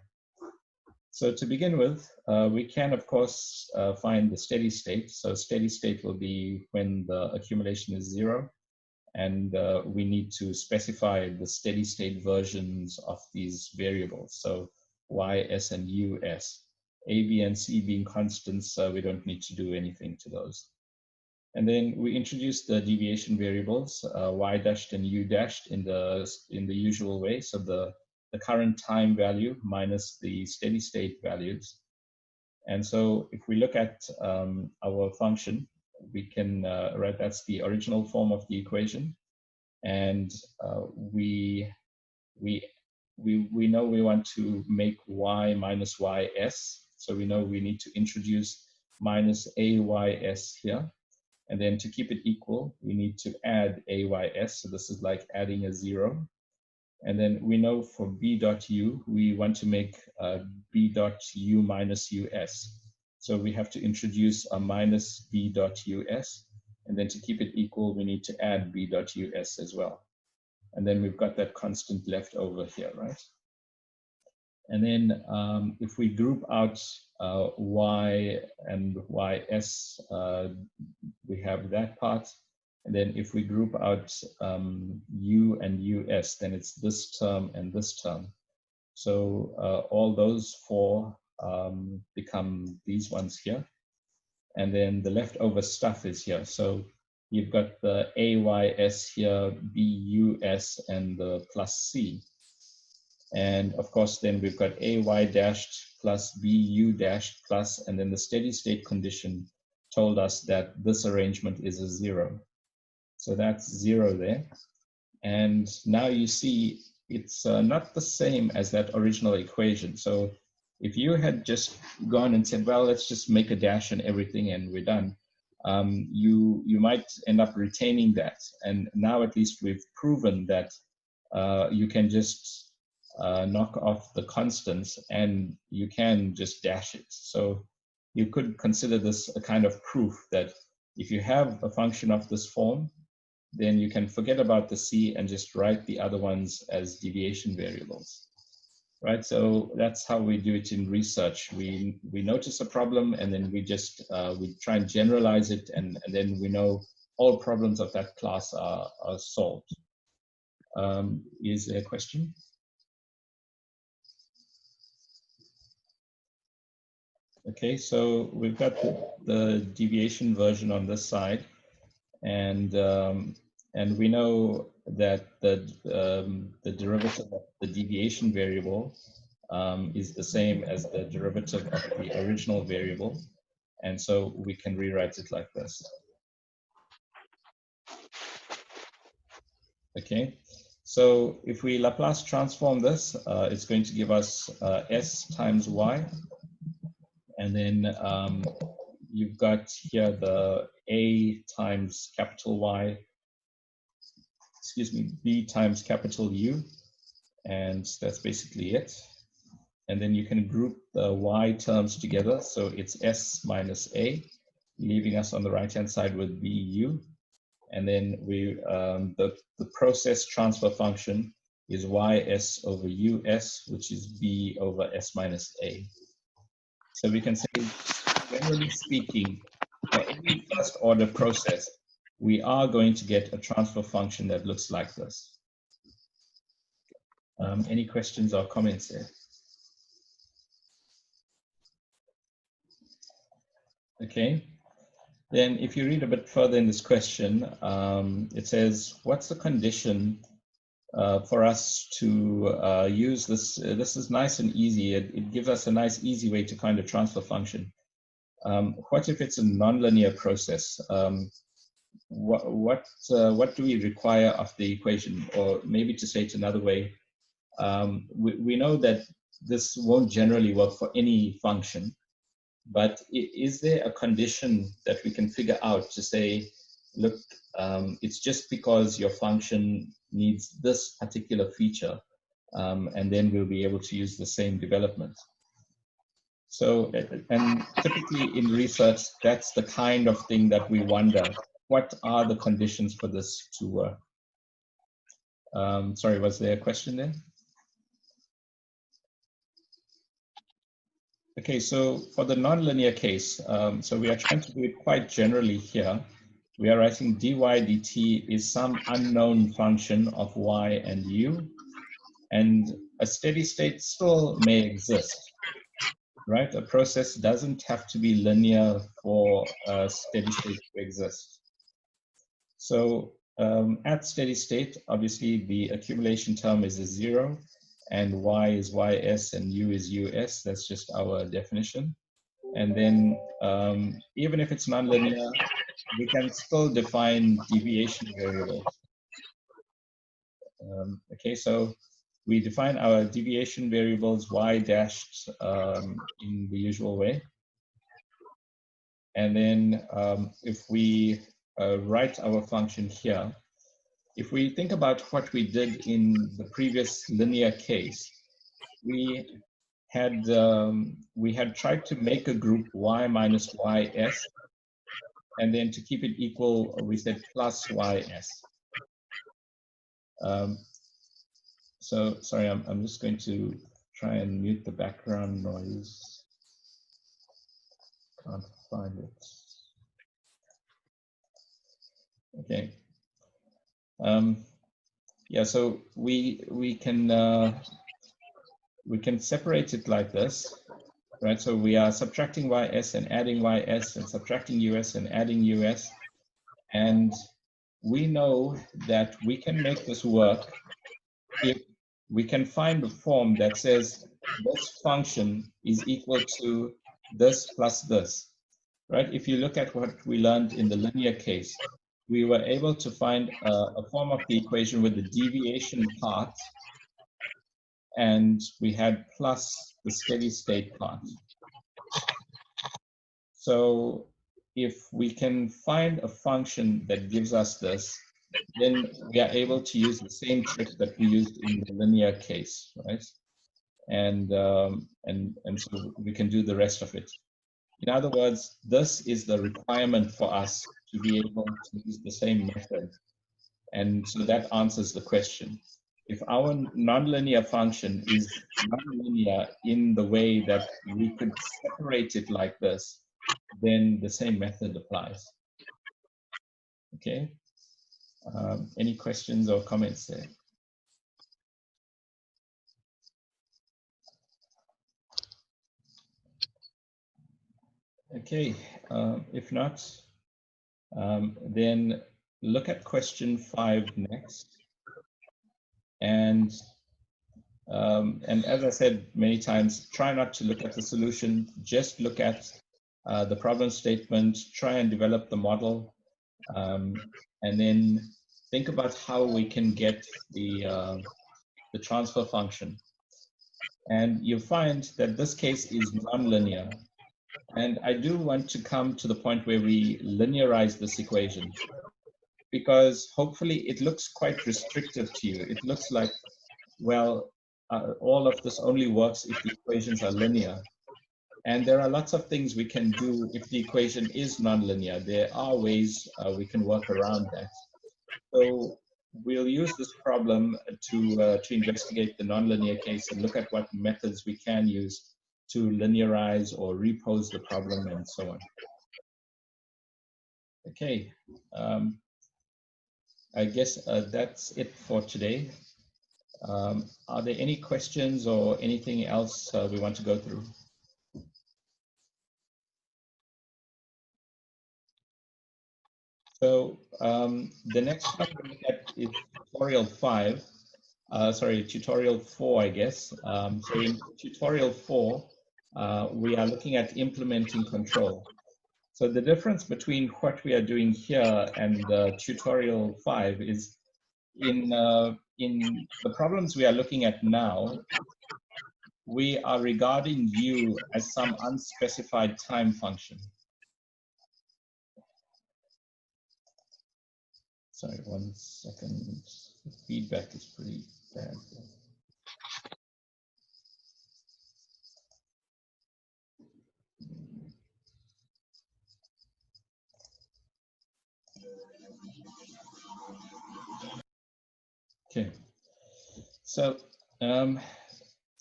So to begin with, we can, of course, find the steady state. So steady state will be when the accumulation is 0. And we need to specify the steady state versions of these variables. So y, s, and u, s. A, b, and c being constants, we don't need to do anything to those. And then we introduce the deviation variables, y dashed and u dashed in the usual way. So the current time value minus the steady state values. And so if we look at our function, we can write that's the original form of the equation. And we know we want to make y minus ys. So we know we need to introduce minus ays here. And then to keep it equal, we need to add ays. So this is like adding a 0. And then we know for b dot u, we want to make b dot u minus us. So we have to introduce a minus b dot us. And then to keep it equal, we need to add b dot us as well. And then we've got that constant left over here, right? And then if we group out y and ys, we have that part. And then if we group out u and us, then it's this term and this term. So all those 4 become these ones here. And then the leftover stuff is here. So you've got the ays here, bus, and the plus c. And of course, then we've got ay dashed plus bu dashed plus, and then the steady state condition told us that this arrangement is a 0. So that's 0 there. And now you see it's not the same as that original equation. So if you had just gone and said, well, let's just make a dash and everything and we're done, you might end up retaining that. And now at least we've proven that you can just knock off the constants and you can just dash it. So you could consider this a kind of proof that if you have a function of this form, then you can forget about the C and just write the other ones as deviation variables. Right, so that's how we do it in research. We notice a problem, and then we just we try and generalize it, and then we know all problems of that class are solved. Is there a question? Okay, so we've got the deviation version on this side, and we know that the derivative of the deviation variable is the same as the derivative of the original variable, and so we can rewrite it like this. Okay, so if we Laplace transform this, it's going to give us s times y, and then you've got here the a times capital Y, excuse me, b times capital U, and that's basically it. And then you can group the y terms together, so it's s minus a, leaving us on the right-hand side with bu. And then we the process transfer function is ys over us, which is b over s minus a. So we can say, generally speaking, for any first order process, we are going to get a transfer function that looks like this. Any questions or comments there? Okay. Then if you read a bit further in this question, it says, what's the condition for us to use this? This is nice and easy. It gives us a nice, easy way to kind of transfer function. What if it's a nonlinear process? What do we require of the equation? Or maybe to say it another way, we know that this won't generally work for any function. But is there a condition that we can figure out to say, look, it's just because your function needs this particular feature, and then we'll be able to use the same development. So, and typically in research, that's the kind of thing that we wonder. What are the conditions for this to work? Sorry, was there a question there? Okay, so for the nonlinear case, so we are trying to do it quite generally here. We are writing dy dt is some unknown function of y and u, and a steady state still may exist, right? A process doesn't have to be linear for a steady state to exist. So at steady state, obviously the accumulation term is a 0, and y is ys and u is us. That's just our definition. And then even if it's nonlinear, we can still define deviation variables. Okay, so we define our deviation variables y dashed in the usual way. And then if we write our function here, if we think about what we did in the previous linear case, we had tried to make a group y minus ys, and then to keep it equal, we said plus ys. So sorry, I'm just going to try and mute the background noise. Can't find it. Okay. Yeah, so we can separate it like this, right? So we are subtracting ys and adding ys and subtracting us and adding us, and we know that we can make this work if we can find a form that says this function is equal to this plus this, right? If you look at what we learned in the linear case, we were able to find a form of the equation with the deviation part, and we had plus the steady state part. So if we can find a function that gives us this, then we are able to use the same trick that we used in the linear case, right? And so we can do the rest of it. In other words, this is the requirement for us to be able to use the same method And so that answers the question. If our nonlinear function is nonlinear in the way that we could separate it like this, then the same method applies. Okay. Any questions or comments there? Okay, if not, then look at question 5 next. And as I said many times, try not to look at the solution, just look at the problem statement, try and develop the model, and then think about how we can get the transfer function. And you'll find that this case is nonlinear. And I do want to come to the point where we linearize this equation, because hopefully it looks quite restrictive to you. It looks like, well, all of this only works if the equations are linear. And there are lots of things we can do if the equation is nonlinear. There are ways we can work around that. So we'll use this problem to investigate the nonlinear case and look at what methods we can use to linearize or repose the problem and so on. Okay, I guess that's it for today. Are there any questions or anything else we want to go through? So the next one we look at is tutorial 5. Tutorial 4, I guess. So in tutorial 4, we are looking at implementing control. So the difference between what we are doing here and tutorial 5 is in the problems we are looking at now, we are regarding u as some unspecified time function. Sorry, 1 second. The feedback is pretty bad. Okay, so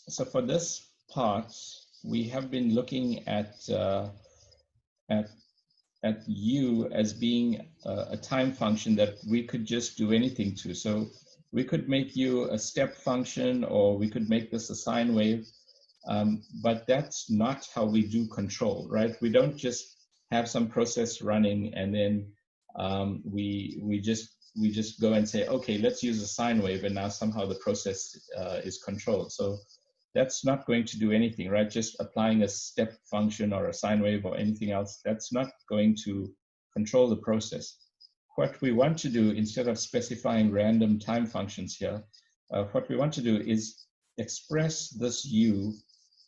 so for this part, we have been looking at u as being a time function that we could just do anything to. So we could make u a step function, or we could make this a sine wave, but that's not how we do control, right? We don't just have some process running and then we just go and say, okay, let's use a sine wave, and now somehow the process is controlled. So that's not going to do anything, right? Just applying a step function or a sine wave or anything else, that's not going to control the process. What we want to do, instead of specifying random time functions here, what we want to do is express this u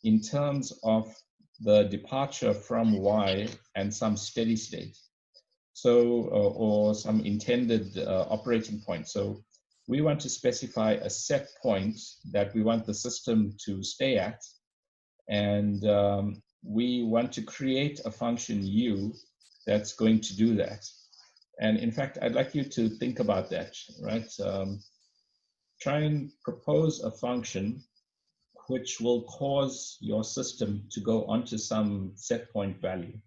in terms of the departure from y and some steady state. So, or some intended operating point. So we want to specify a set point that we want the system to stay at. And we want to create a function u that's going to do that. And in fact, I'd like you to think about that, right? Try and propose a function which will cause your system to go onto some set point value.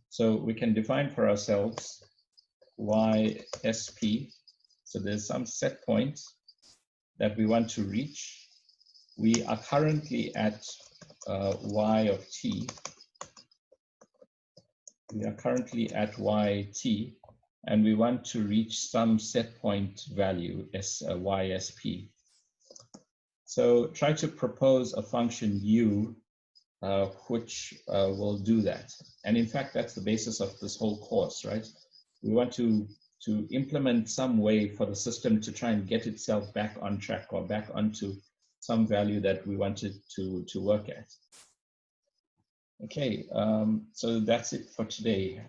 So we can define for ourselves YSP. So there's some set point that we want to reach. We are currently at y of t. We are currently at yt, and we want to reach some set point value, YSP. So try to propose a function u which will do that. And in fact, that's the basis of this whole course, right? We want to implement some way for the system to try and get itself back on track or back onto some value that we wanted to work at. Okay, so that's it for today.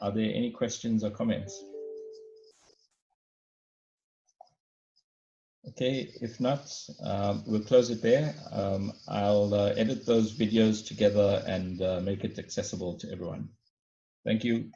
Are there any questions or comments? Okay, if not, we'll close it there. I'll edit those videos together and make it accessible to everyone. Thank you.